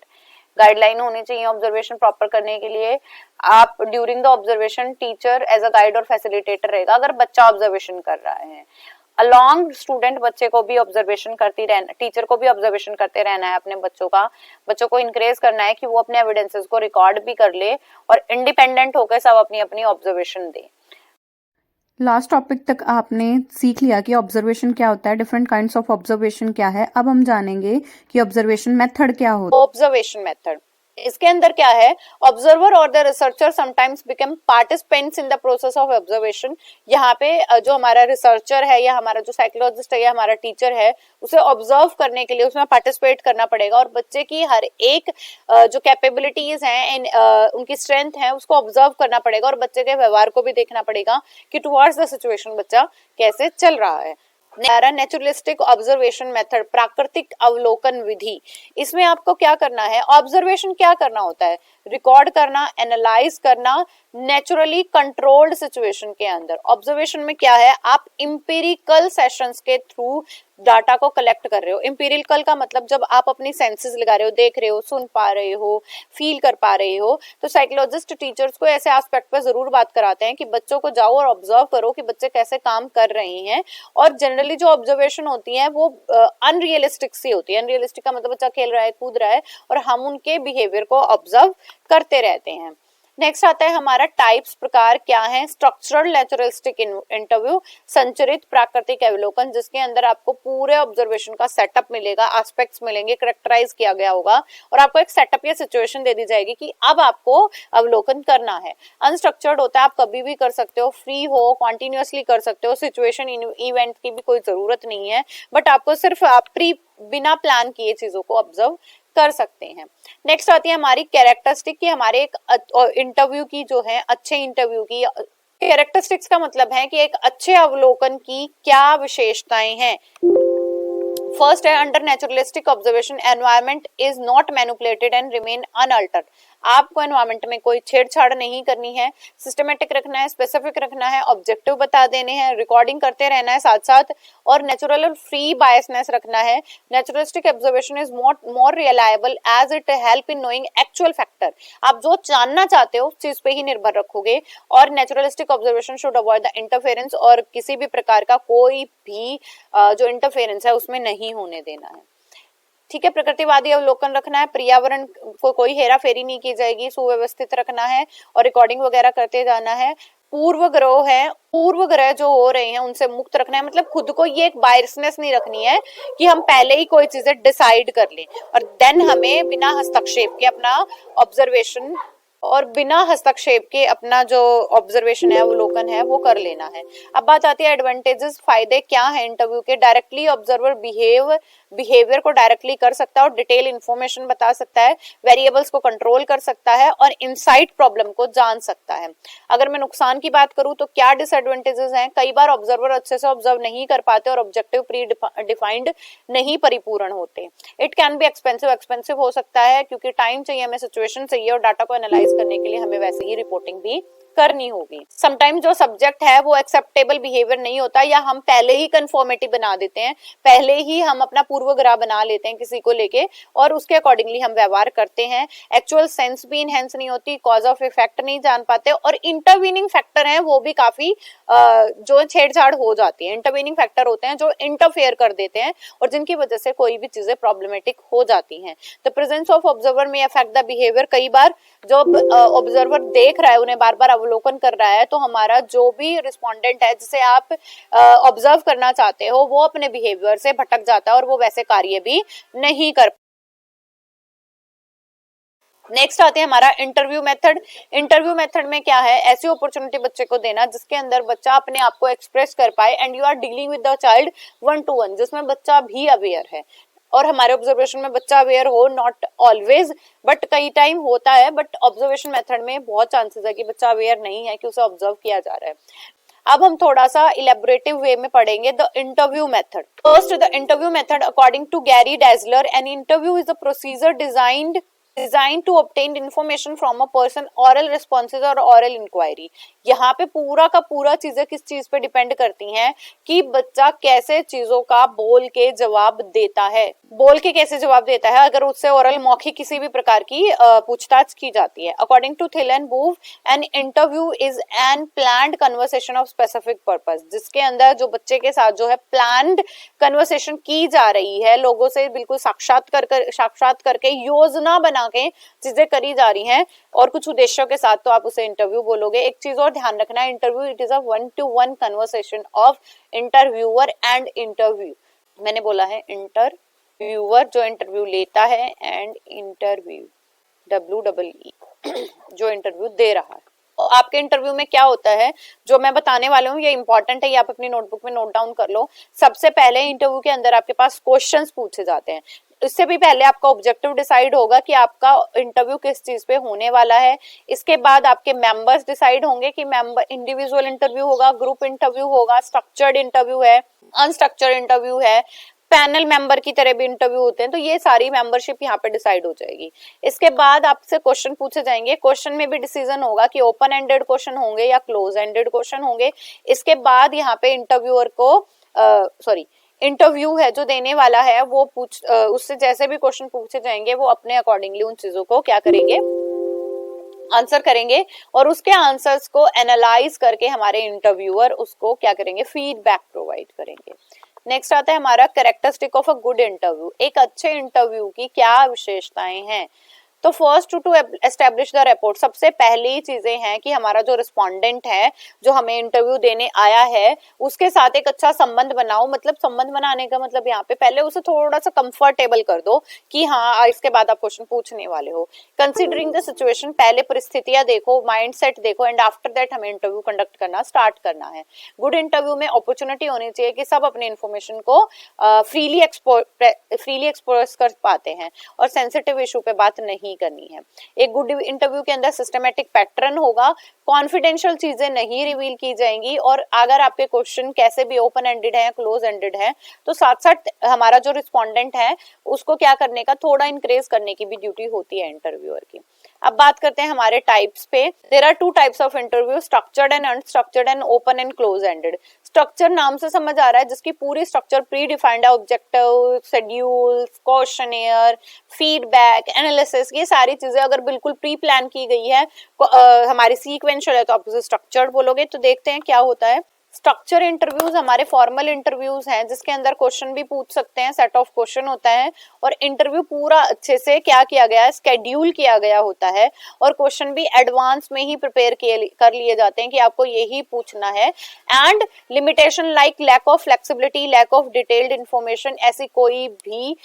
Guideline होनी चाहिए ऑब्जर्वेशन प्रॉपर करने के लिए। आप during the observation teacher as a guide और फैसिलिटेटर रहेगा अगर बच्चा ऑब्जर्वेशन कर रहा है। अलॉन्ग स्टूडेंट बच्चे को भी ऑब्जर्वेशन करती रहना, टीचर को भी ऑब्जर्वेशन करते रहना है अपने बच्चों को इनकरेज करना है कि वो अपने एविडेंसेस को रिकॉर्ड भी कर ले और इंडिपेंडेंट होकर सब अपनी अपनी ऑब्जर्वेशन दे। लास्ट टॉपिक तक आपने सीख लिया कि ऑब्जर्वेशन क्या होता है, डिफरेंट काइंड्स ऑफ ऑब्जर्वेशन क्या है। अब हम जानेंगे कि ऑब्जर्वेशन मेथड क्या होता है। ऑब्जर्वेशन मेथड, इसके अंदर क्या है, ऑब्जर्वर और the researcher sometimes become participants in the process of observation. यहाँ पे जो हमारा रिसर्चर है या हमारा जो साइकोलॉजिस्ट है या हमारा टीचर है, उसे ऑब्जर्व करने के लिए उसमें पार्टिसिपेट करना पड़ेगा और बच्चे की हर एक जो कैपेबिलिटीज हैं, उनकी स्ट्रेंथ है, उसको ऑब्जर्व करना पड़ेगा और बच्चे के व्यवहार को भी देखना पड़ेगा कि टुवर्ड्स द सिचुएशन बच्चा कैसे चल रहा है। नेचुरलिस्टिक ऑब्जर्वेशन मेथड, प्राकृतिक अवलोकन विधि। इसमें आपको क्या करना है, ऑब्जर्वेशन क्या करना होता है, रिकॉर्ड करना, एनालाइज करना नेचुरली कंट्रोल्ड सिचुएशन के अंदर। ऑब्जर्वेशन में क्या है, आप इंपेरिकल सेशंस के थ्रू डाटा को कलेक्ट कर रहे हो। इंपेरिकल का मतलब जब आप अपनी सेंसेस लगा रहे हो, देख रहे हो, सुन पा रहे हो, फील कर पा रहे हो। तो साइकोलॉजिस्ट टीचर्स को ऐसे एस्पेक्ट पर जरूर बात कराते हैं कि बच्चों को जाओ और ऑब्जर्व करो कि बच्चे कैसे काम कर रहे हैं। और जनरली जो ऑब्जर्वेशन होती है वो अनरियलिस्टिक सी होती है। अनरियलिस्टिक का मतलब बच्चा खेल रहा है, कूद रहा है और हम उनके बिहेवियर को ऑब्जर्व करते रहते हैं। नेक्स्ट आता है हमारा टाइप्स, प्रकार क्या है। स्ट्रक्चरल नेचुरलिस्टिक इंटरव्यू, संचरित प्राकृतिक अवलोकन, जिसके अंदर आपको पूरे ऑब्जर्वेशन का सेटअप मिलेगा, एस्पेक्ट्स मिलेंगे, करेक्टराइज किया गया होगा और आपको एक सेटअप या सिचुएशन दे दी जाएगी कि अब आपको अवलोकन करना है। अनस्ट्रक्चर्ड होता है, आप कभी भी कर सकते हो, फ्री हो, कॉन्टिन्यूअसली कर सकते हो, सिचुएशन इवेंट की भी कोई जरूरत नहीं है, बट आपको सिर्फ बिना प्लान किए चीजों को ऑब्जर्व कर सकते हैं। नेक्स्ट आती है हमारी कैरेक्टरिस्टिक की, हमारे एक इंटरव्यू की जो है, अच्छे इंटरव्यू की कैरेक्टरिस्टिक्स का मतलब है कि एक अच्छे अवलोकन की क्या विशेषताएं हैं। फर्स्ट है, under naturalistic observation environment is not manipulated and remain unaltered. आपको एनवायरनमेंट में कोई छेड़छाड़ नहीं करनी है, सिस्टमेटिक रखना है, स्पेसिफिक रखना है, ऑब्जेक्टिव बता देने हैं, रिकॉर्डिंग करते रहना है साथ साथ, और नेचुरल और फ्री बायसनेस रखना है। Naturalistic observation is more reliable as it help in knowing actual factor. आप जो जानना चाहते हो उस चीज पे ही निर्भर रखोगे। और naturalistic observation should avoid the interference, और किसी भी प्रकार का कोई भी जो इंटरफेरेंस है उसमें नहीं होने देना है। ठीक है, प्रकृतिवादी अवलोकन रखना है, पर्यावरण को कोई हेरा फेरी नहीं की जाएगी, सुव्यवस्थित रखना है और रिकॉर्डिंग वगैरह करते जाना है। पूर्व ग्रह जो हो रहे हैं उनसे मुक्त रखना है, मतलब खुद को ये एक बायसनेस नहीं रखनी है कि हम पहले ही कोई चीजें डिसाइड कर लें और देन हमें बिना हस्तक्षेप के अपना ऑब्जर्वेशन अपना जो ऑब्जर्वेशन है, अवलोकन है, वो कर लेना है। अब बात आती है एडवांटेजेस, फायदे क्या है इंटरव्यू के। डायरेक्टली ऑब्जर्वर बिहेवियर को डायरेक्टली कर सकता है और डिटेल इंफॉर्मेशन बता सकता है, वेरिएबल्स को कंट्रोल कर सकता है और इनसाइट प्रॉब्लम को जान सकता है। अगर मैं नुकसान की बात करूं तो क्या डिसएडवांटेजेस हैं, कई बार ऑब्जर्वर अच्छे से ऑब्जर्व नहीं कर पाते और ऑब्जेक्टिव प्री डिफाइंड नहीं परिपूर्ण होते। इट कैन बी एक्सपेंसिव हो सकता है क्योंकि टाइम चाहिए, हमें सिचुएशन चाहिए और डाटा को एनालाइज करने के लिए हमें वैसे ही रिपोर्टिंग भी करनी होगी। समटाइम जो सब्जेक्ट है वो एक्सेप्टेबल बिहेवियर नहीं होता, या हम पहले ही कंफर्मेटी बना देते हैं, पहले ही हम अपना पूर्वग्रह बना लेते हैं किसी को लेके और उसके अकॉर्डिंगली हम व्यवहार करते हैं। एक्चुअल सेंस भी इनहेंस नहीं होती, कॉज ऑफ इफेक्ट नहीं जान पाते और इंटरवीनिंग फैक्टर हैं वो भी काफी जो छेड़छाड़ हो जाती है। इंटरवीनिंग फैक्टर होते हैं जो इंटरफेयर कर देते हैं और जिनकी वजह से कोई भी चीजें प्रॉब्लमेटिक हो जाती हैं। द प्रेजेंस ऑफ ऑब्जर्वर में अफेक्ट द बिहेवियर, कई बार जो ऑब्जर्वर देख रहा है, उन्हें बार बार अवलोकन कर रहा है, तो हमारा जो भी रिस्पोंडेंट है जिसे आप ऑब्जर्व करना चाहते हो वो अपने बिहेवियर से भटक जाता है और वो वैसे कार्य भी नहीं कर। नेक्स्ट आते हैं हमारा इंटरव्यू मेथड। इंटरव्यू मेथड में क्या है, ऐसी अपॉर्चुनिटी बच्चे को देना जिसके अंदर बच्चा अपने आप को एक्सप्रेस कर पाए and you are dealing with the child 1-to-1, जिसमें बच्चा भी अवेयर है। और हमारे ऑब्जर्वेशन में बच्चा अवेयर हो, नॉट ऑलवेज बट कई टाइम होता है, बट ऑब्जर्वेशन मेथड में बहुत चांसेस है कि बच्चा अवेयर नहीं है कि उसे ऑब्जर्व किया जा रहा है। अब हम थोड़ा सा इलेबोरेटिव वे में पढ़ेंगे the interview method. First, the interview method according to Gary Dessler, an interview is a procedure design to obtain information from a person, oral responses और ऑरल इंक्वायरी। यहाँ पे पूरा का पूरा चीजें किस चीज पे डिपेंड करती हैं कि बच्चा कैसे चीजों का बोल के जवाब देता है। बोल के कैसे जवाब देता है, अगर उससे ओरल मौखिक किसी भी प्रकार की पूछताछ की जाती है। According to Thill and Bovee, an interview is an planned conversation of specific purpose, जिसके अंदर जो बच्चे के साथ जो है प्लान्ड कन्वर्सेशन की जा रही है, लोगों से बिल्कुल साक्षात करके योजना बना के चीजें करी जा रही हैं और कुछ उद्देश्यों के साथ, तो आप उसे इंटरव्यू बोलोगे। एक चीज और ध्यान रखना है, interview it is a 1-to-1 conversation of interviewer and interview. मैंने बोला है इंटरव्यूअर जो इंटरव्यू लेता है एंड इंटरव्यू। WEE जो इंटरव्यू दे रहा है। आपके इंटरव्यू में क्या होता है जो मैं बताने वाली हूँ, ये इंपॉर्टेंट है, ये आप अपनी नोटबुक में नोट डाउन कर लो। सबसे पहले इंटरव्यू के अंदर आपके पास क्वेश्चंस पूछे जाते हैं। इससे भी पहले आपका ऑब्जेक्टिव डिसाइड होगा कि आपका इंटरव्यू किस चीज पे होने वाला है। इसके बाद आपके मेंबर्स डिसाइड होंगे कि मेंबर इंडिविजुअल इंटरव्यू होगा, ग्रुप इंटरव्यू होगा, स्ट्रक्चर्ड इंटरव्यू है, अनस्ट्रक्चर्ड इंटरव्यू है, पैनल मेंबर की तरह भी इंटरव्यू होते हैं। तो ये सारी मेंबरशिप यहाँ पे डिसाइड हो जाएगी। इसके बाद आपसे क्वेश्चन पूछे जाएंगे। क्वेश्चन में भी डिसीजन होगा कि ओपन एंडेड क्वेश्चन होंगे या क्लोज एंडेड क्वेश्चन होंगे। इसके बाद यहाँ पे इंटरव्यूअर को इंटरव्यू है जो देने वाला है वो उससे जैसे भी क्वेश्चन पूछे जाएंगे वो अपने अकॉर्डिंगली उन चीजों को क्या करेंगे, आंसर करेंगे, और उसके आंसर्स को एनालाइज करके हमारे इंटरव्यूअर उसको क्या करेंगे, फीडबैक प्रोवाइड करेंगे। नेक्स्ट आता है हमारा characteristic of a good interview. एक अच्छे इंटरव्यू की क्या विशेषताएं हैं। तो first to establish the report, सबसे पहली चीजें हैं कि हमारा जो रिस्पोंडेंट है जो हमें इंटरव्यू देने आया है उसके साथ एक अच्छा संबंध बनाओ। मतलब संबंध बनाने का मतलब यहाँ पे पहले उसे थोड़ा सा कंफर्टेबल कर दो कि हाँ इसके बाद आप क्वेश्चन पूछने वाले हो। कंसिडरिंग द सिचुएशन, पहले परिस्थितियां देखो, माइंडसेट देखो, एंड आफ्टर दैट हमें इंटरव्यू कंडक्ट करना स्टार्ट करना है। गुड इंटरव्यू में अपॉर्चुनिटी होनी चाहिए कि सब अपने इन्फॉर्मेशन को फ्रीली एक्सप्रेस कर पाते हैं और सेंसिटिव इशू पे बात नहीं करनी है। एक गुड इंटरव्यू के अंदर सिस्टमैटिक पैटर्न होगा, कॉन्फिडेंशियल चीजें नहीं रिवील की जाएंगी, और अगर आपके क्वेश्चन कैसे भी ओपन एंडेड है, क्लोज एंडेड है, तो साथ साथ हमारा जो रिस्पोंडेंट है उसको क्या करने का, थोड़ा इंक्रेज करने की भी ड्यूटी होती है इंटरव्यूअर की। अब बात करते हैं हमारे टाइप्स पे। There are two types of interview, structured and unstructured and open and close ended. Structure नाम से समझ आ रहा है जिसकी पूरी स्ट्रक्चर प्री डिफाइंड है, objective, schedule, questionnaire, feedback, analysis, ये सारी चीजें अगर बिल्कुल प्री प्लान की गई है, हमारी सीक्वेंशियल है, तो आप उसे स्ट्रक्चर्ड बोलोगे। तो देखते हैं क्या होता है। स्ट्रक्चर इंटरव्यूज हमारे फॉर्मल इंटरव्यूज हैं जिसके अंदर क्वेश्चन भी पूछ सकते हैं, सेट ऑफ क्वेश्चन होता है, और इंटरव्यू पूरा अच्छे से क्या किया गया है, स्केड्यूल किया गया होता है, और क्वेश्चन भी एडवांस में ही प्रिपेयर कर लिए जाते हैं कि आपको यही पूछना है। And limitation like lack of flexibility, lack of detailed information, ऐसी कोई भी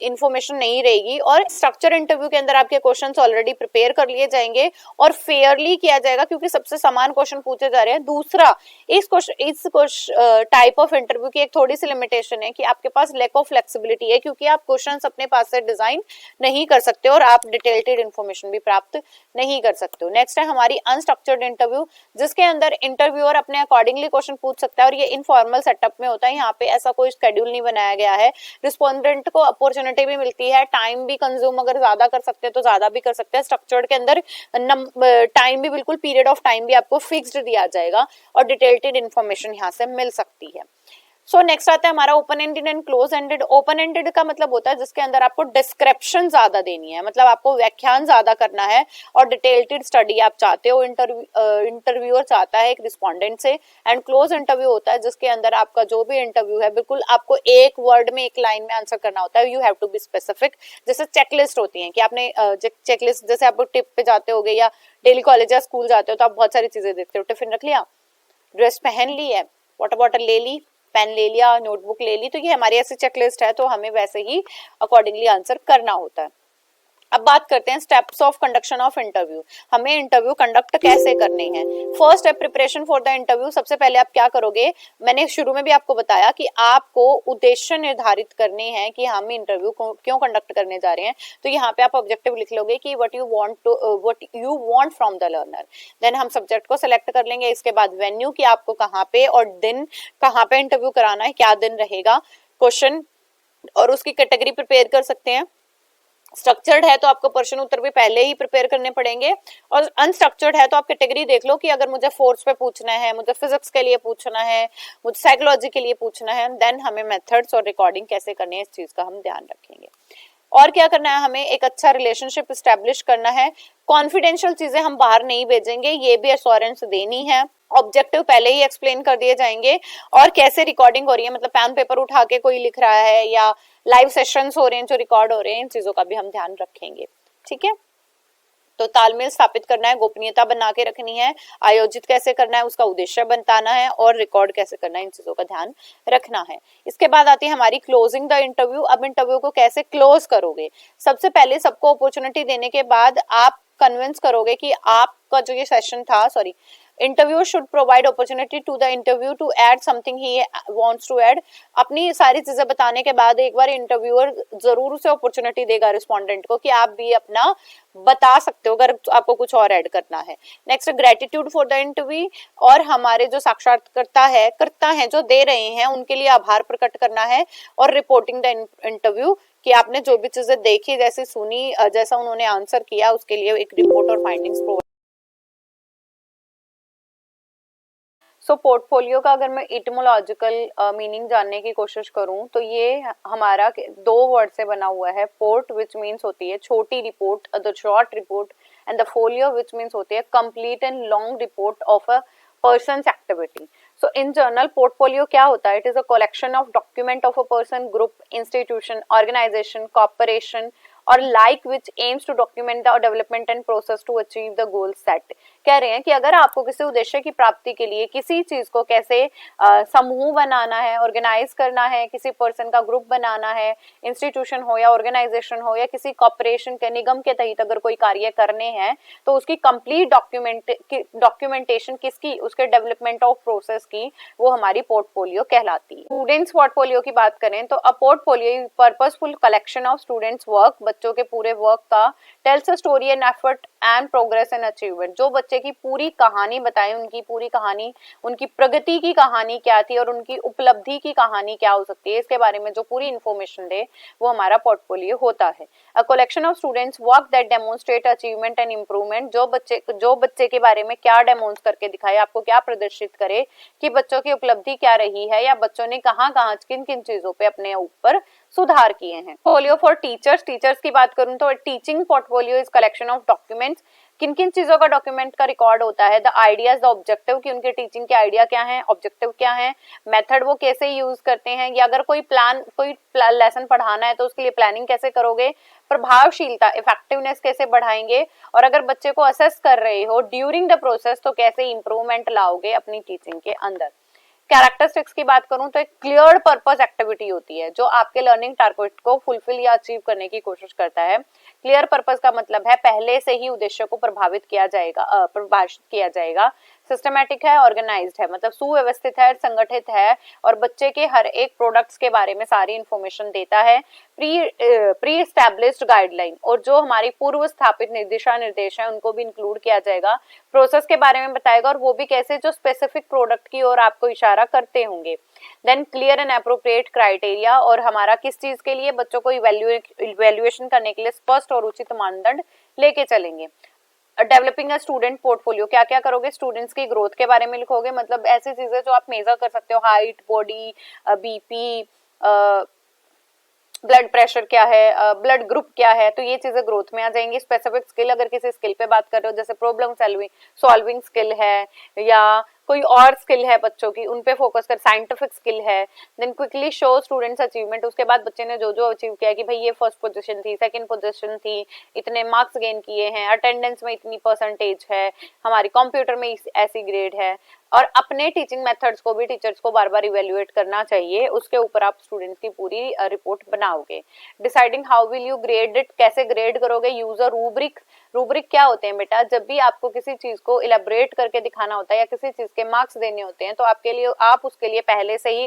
इंफॉर्मेशन नहीं रहेगी। और स्ट्रक्चर इंटरव्यू के अंदर आपके क्वेश्चंस ऑलरेडी प्रिपेयर कर लिए जाएंगे और फेयरली किया जाएगा क्योंकि सबसे समान क्वेश्चन पूछे जा रहे हैं। दूसरा, इस टाइप ऑफ इंटरव्यू की एक थोड़ी सी लिमिटेशन है कि आपके पास लैक ऑफ फ्लेक्सिबिलिटी है क्योंकि आप क्वेश्चंस अपने पास से डिजाइन नहीं कर सकते और आप डिटेल्ड इंफॉर्मेशन भी प्राप्त नहीं कर सकते हो। नेक्स्ट है हमारी अनस्ट्रक्चर्ड इंटरव्यू, जिसके अंदर इंटरव्यूअर अपने अकॉर्डिंगली क्वेश्चन पूछ सकता है और ये इनफॉर्मल सेटअप में होता है। यहाँ पे ऐसा कोई शेड्यूल नहीं बनाया गया है, रिस्पोंडेंट को अपॉर्चुनिटी भी मिलती है, टाइम भी कंज्यूम अगर ज्यादा कर सकते हैं तो ज्यादा भी कर सकते हैं। स्ट्रक्चर्ड के अंदर टाइम भी बिल्कुल, पीरियड ऑफ टाइम भी आपको फिक्स्ड दिया जाएगा और डिटेल्ड इंफॉर्मेशन यहाँ से मिल सकती है। सो नेक्स्ट आता है हमारा open ended and close ended. Open ended का मतलब होता है जिसके अंदर आपको डिस्क्रिप्शन ज्यादा देनी है, मतलब आपको व्याख्यान ज्यादा करना है और डिटेल्ड स्टडी आप चाहते हो, इंटरव्यूअर चाहता है एक रिस्पोंडेंट से। एंड क्लोज इंटरव्यू होता है जिसके अंदर आपका जो भी इंटरव्यू है बिल्कुल आपको एक वर्ड में, एक लाइन में आंसर करना होता है। You have to be specific. जैसे चेकलिस्ट होती है कि आपने चेकलिस्ट, जैसे आप टिप पे जाते होगे या डेली कॉलेज या स्कूल जाते हो तो आप बहुत सारी चीजें देखते हो, टिफिन रख लिया, ड्रेस पहन ली है, वाटर बॉटल ले ली, पेन ले लिया, नोटबुक ले ली, तो ये हमारी ऐसी चेकलिस्ट है, तो हमें वैसे ही अकॉर्डिंगली आंसर करना होता है। अब बात करते हैं steps of conduction of interview. हमें इंटरव्यू कंडक्ट कैसे करने हैं। First step, preparation for the interview. सबसे पहले आप क्या करोगे, मैंने शुरू में भी आपको बताया कि आपको उद्देश्य निर्धारित करने हैं कि हम इंटरव्यू को क्यों कंडक्ट करने जा रहे हैं। तो यहाँ पे आप ऑब्जेक्टिव लिख लोगे कि what you want from the learner. Then हम सब्जेक्ट को सिलेक्ट कर लेंगे। इसके बाद वेन्यू, कि आपको कहाँ पे और दिन कहाँ पे इंटरव्यू कराना है, क्या दिन रहेगा, क्वेश्चन और उसकी कैटेगरी प्रिपेयर कर सकते हैं। स्ट्रक्चर्ड है तो आपको प्रश्न उत्तर भी पहले ही प्रिपेयर करने पड़ेंगे, और अनस्ट्रक्चर्ड है तो आप कैटेगरी देख लो कि अगर मुझे फोर्स पे पूछना है, मुझे फिजिक्स के लिए पूछना है, मुझे साइकोलॉजी के लिए पूछना है, देन हमें मेथड्स और रिकॉर्डिंग कैसे करनी है इस चीज का हम ध्यान रखेंगे। और क्या करना है, हमें एक अच्छा रिलेशनशिप एस्टेब्लिश करना है। कॉन्फिडेंशियल चीजें हम बाहर नहीं भेजेंगे, ये भी एश्योरेंस देनी है। ऑब्जेक्टिव पहले ही एक्सप्लेन कर दिए जाएंगे, और कैसे रिकॉर्डिंग हो रही है, मतलब पेन पेपर उठा के कोई लिख रहा है या लाइव सेशंस हो रहे हैं जो रिकॉर्ड हो रहे हैं, इन चीजों का भी हम ध्यान रखेंगे। ठीक है। तो तालमेल स्थापित करना है, गोपनीयता बना के रखनी है, आयोजित कैसे करना है उसका उद्देश्य बताना है, और रिकॉर्ड कैसे करना है, इन चीजों का ध्यान रखना है। इसके बाद आती है हमारी क्लोजिंग द इंटरव्यू। अब इंटरव्यू को कैसे क्लोज करोगे? सबसे पहले सबको अपॉर्चुनिटी देने के बाद आप कन्विंस करोगे कि आपका जो ये सेशन था, sorry, interview should provide opportunity to the interview to add something he wants to add. अपनी सारी चीजें बताने के बाद एक बार इंटरव्यूअर जरूर उसे अपॉर्चुनिटी देगा रिस्पोंडेंट को कि आप भी अपना बता सकते हो अगर आपको कुछ और ऐड करना है। Next, gratitude for the interview, और हमारे जो साक्षात्कारकर्ता करता है जो दे रहे हैं उनके लिए आभार प्रकट करना है। और रिपोर्टिंग द इंटरव्यू, कि आपने जो भी चीजें देखी, जैसे सुनी, जैसा उन्होंने आंसर किया, उसके लिए एक रिपोर्ट और फाइंडिंग्स प्रोवाइड। सो पोर्टफोलियो का अगर मैं इटमोलॉजिकल मीनिंग जानने की कोशिश करूं तो ये हमारा दो वर्ड से बना हुआ है। पोर्ट विच मीन्स होती है छोटी report, the short report, and the folio which means होती है complete and long report of a person's activity. So in journal portfolio क्या होता है? It is a collection of document of a person, group, institution, organisation, corporation और like which aims to document the development and process to achieve the goal set. कह रहे हैं कि अगर आपको किसी उद्देश्य की प्राप्ति के लिए किसी चीज को कैसे समूह बनाना है, ऑर्गेनाइज करना है, किसी पर्सन का ग्रुप बनाना है, इंस्टीट्यूशन हो या ऑर्गेनाइजेशन हो या किसी कॉर्पोरेशन के निगम के तहत अगर कोई कार्य करने हैं, तो उसकी कंप्लीट डॉक्यूमेंटेशन किसकी? उसके डेवलपमेंट ऑफ प्रोसेस की, वो हमारी पोर्टफोलियो कहलाती है। स्टूडेंट्स पोर्टफोलियो की बात करें तो a portfolio purposeful collection of students work, बच्चों के पूरे वर्क का, tales a story and effort and progress and achievement, जो बच्चे की पूरी कहानी बताए, उनकी पूरी कहानी, उनकी प्रगति की कहानी क्या थी और उनकी उपलब्धि की कहानी क्या हो सकती है, इसके बारे में जो पूरी इंफॉर्मेशन दे, वो हमारा पोर्टफोलियो होता है। अ collection of students work that demonstrate achievement and improvement, जो बच्चे के बारे में क्या डेमोन्स करके दिखाए, आपको क्या प्रदर्शित करे कि बच्चों की उपलब्धि क्या रही है या बच्चों ने कहाँ कहाँ किन किन चीजों पे अपने ऊपर सुधार किए हैं। पोर्टफोलियो फॉर टीचर्स की बात करूं तो teaching portfolio is collection of documents, किन किन चीजों का डॉक्यूमेंट का रिकॉर्ड होता है, द आइडियाज, द ऑब्जेक्टिव, कि उनके टीचिंग के आइडिया क्या है, ऑब्जेक्टिव क्या है, मेथड वो कैसे यूज करते हैं, या अगर कोई लेसन पढ़ाना है तो उसके लिए प्लानिंग कैसे करोगे, प्रभावशीलता, इफेक्टिवनेस कैसे बढ़ाएंगे, और अगर बच्चे को असेस कर रहे हो ड्यूरिंग द प्रोसेस तो कैसे इंप्रूवमेंट लाओगे अपनी टीचिंग के अंदर। कैरेक्टरिस्टिक्स की बात करूं तो एक क्लियर पर्पस एक्टिविटी होती है जो आपके लर्निंग टारगेट को फुलफिल या अचीव करने की कोशिश करता है। क्लियर पर्पस का मतलब है पहले से ही उद्देश्य को प्रभावित किया जाएगा, परिभाषित किया जाएगा। सिस्टमैटिक है, ऑर्गेनाइज्ड है, मतलब सुव्यवस्थित है, संगठित है, और बच्चे के हर एक प्रोडक्ट्स के बारे में सारी इंफॉर्मेशन देता है। प्री एस्टैब्लिश्ड गाइडलाइन, और जो हमारी पूर्व स्थापित दिशा निर्देश है उनको भी इंक्लूड किया जाएगा। प्रोसेस के बारे में बताएगा, और वो भी कैसे, जो स्पेसिफिक प्रोडक्ट की ओर आपको इशारा करते होंगे। Then clear and appropriate criteria, और हमारा किस चीज के लिए बच्चों को इवैल्यूएशन करने के लिए स्पष्ट और उचित मानदंड लेके चलेंगे। डेवलपिंग अ स्टूडेंट पोर्टफोलियो, क्या क्या करोगे? स्टूडेंट्स की ग्रोथ के बारे में लिखोगे, मतलब ऐसी चीजें जो आप मेजर कर सकते हो, height, body, BP, blood pressure क्या है, ब्लड ग्रुप क्या है, तो ये चीजें ग्रोथ में आ जाएंगी। स्पेसिफिक स्किल, अगर किसी स्किल पे बात कर रहे हो, जैसे प्रॉब्लम सॉल्विंग स्किल है या कोई और स्किल है बच्चों की, उन पे फोकस कर, साइंटिफिक स्किल है। Then quickly show students achievement, उसके बाद बच्चे ने जो जो अचीव किया कि भाई ये फर्स्ट पोजीशन थी, सेकंड पोजीशन थी, इतने मार्क्स गेन किए हैं, अटेंडेंस में इतनी परसेंटेज है, हमारी कंप्यूटर में ऐसी ग्रेड है। और अपने टीचिंग मेथड्स को भी टीचर्स को बार बार इवेल्युएट करना चाहिए, उसके ऊपर आप स्टूडेंट्स की पूरी रिपोर्ट बनाओगे। Deciding how will you grade it, कैसे ग्रेड करोगे? Use a rubric. रूब्रिक क्या होते हैं बेटा? जब भी आपको किसी चीज को इलेबोरेट करके दिखाना होता है या किसी चीज के मार्क्स देने होते हैं, तो आपके लिए आप उसके लिए पहले से ही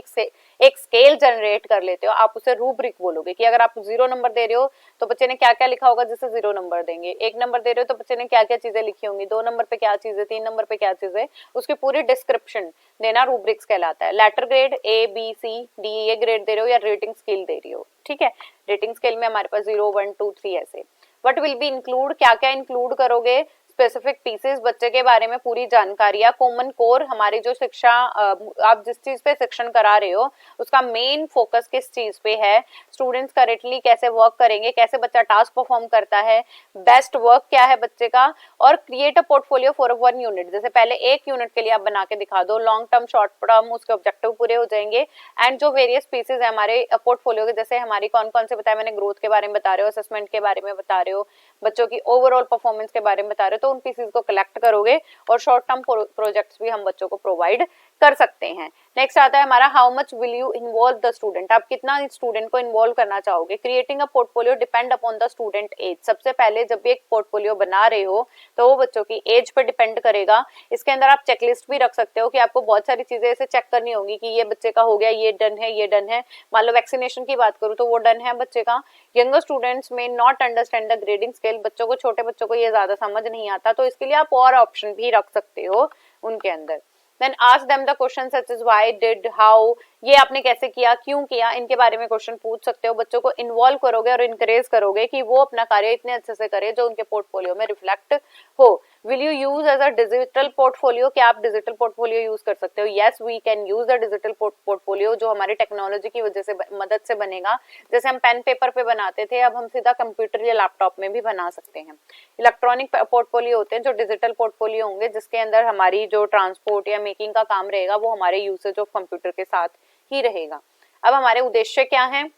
एक स्केल जनरेट कर लेते हो, आप उसे रूब्रिक बोलोगे कि अगर आप 0 नंबर दे रहे हो तो बच्चे ने क्या क्या लिखा होगा जिससे 0 नंबर देंगे। 1 नंबर दे रहे हो तो बच्चे ने क्या क्या चीजें लिखी होंगी, 2 नंबर पे क्या चीजें, 3 नंबर पे क्या चीजें, उसकी पूरी डिस्क्रिप्शन देना रूब्रिक्स कहलाता है। Letter grade A B C D ये ग्रेड दे रहे हो या रेटिंग स्केल दे रही हो, ठीक है। रेटिंग स्केल में हमारे पास 0 1 2 3 ऐसे। व्हाट विल बी इंक्लूड, क्या क्या इंक्लूड करोगे? स्पेसिफिक पीसेस, बच्चे के बारे में पूरी जानकारियां, कॉमन कोर, हमारी जो शिक्षा आप जिस चीज पे शिक्षण करा रहे हो उसका मेन फोकस किस चीज पे है, स्टूडेंट्स करेक्टली कैसे वर्क करेंगे, कैसे बच्चा टास्क परफॉर्म करता है, बेस्ट वर्क क्या है बच्चे का, और create a portfolio for 1 unit. जैसे पहले 1 यूनिट के लिए आप बना के दिखा दो, लॉन्ग टर्म शॉर्ट टर्म उसके ऑब्जेक्टिव पूरे हो जाएंगे। एंड जो वेरियस पीसेज है हमारे पोर्टफोलियो के, जैसे हमारी कौन कौन से बताया मैंने, ग्रोथ के बारे में बता रहे हो, असेसमेंट के बारे में बता रहे हो, बच्चों की ओवरऑल परफॉर्मेंस के बारे में बता रहे हो, तो उन पीसेज को कलेक्ट करोगे और शॉर्ट टर्म प्रोजेक्ट्स भी हम बच्चों को प्रोवाइड कर सकते हैं। नेक्स्ट आता है हमारा how much will you involve the student, आप कितना स्टूडेंट को इन्वॉल्व करना चाहोगे। Creating a portfolio depend upon the student age, सबसे पहले जब भी एक पोर्टफोलियो बना रहे हो तो वो बच्चों की एज पर डिपेंड करेगा। इसके अंदर आप चेकलिस्ट भी रख सकते हो कि आपको बहुत सारी चीजें ऐसे चेक करनी होगी कि ये बच्चे का हो गया, ये डन है, ये डन है। मान लो वैक्सीनेशन की बात करूँ तो वो डन है बच्चे का। यंगर स्टूडेंट्स में not understand the grading scale, बच्चों को, छोटे बच्चों को ये ज्यादा समझ नहीं आता, तो इसके लिए आप और ऑप्शन भी रख सकते हो उनके अंदर। Then ask them the question such as why, did, how, ये आपने कैसे किया, क्यों किया, इनके बारे में क्वेश्चन पूछ सकते हो। बच्चों को इन्वॉल्व करोगे और इनकरेज करोगे कि वो अपना कार्य इतने अच्छे से करे जो उनके पोर्टफोलियो में रिफ्लेक्ट हो। Will you use as a digital portfolio, क्या आप डिजिटल पोर्टफोलियो यूज कर सकते हो? Yes we can use the digital portfolio, जो हमारी टेक्नोलॉजी की वजह से मदद से बनेगा। जैसे हम पेन पेपर पे बनाते थे, अब हम सीधा कंप्यूटर या लैपटॉप में भी बना सकते हैं। इलेक्ट्रॉनिक पोर्टफोलियो होते हैं जो डिजिटल पोर्टफोलियो होंगे, जिसके अंदर हमारी जो ट्रांसपोर्ट या मेकिंग का काम रहेगा वो हमारे यूसेज ऑफ कंप्यूटर के साथ ही रहेगा। अब हमारे उद्देश्य क्या हैं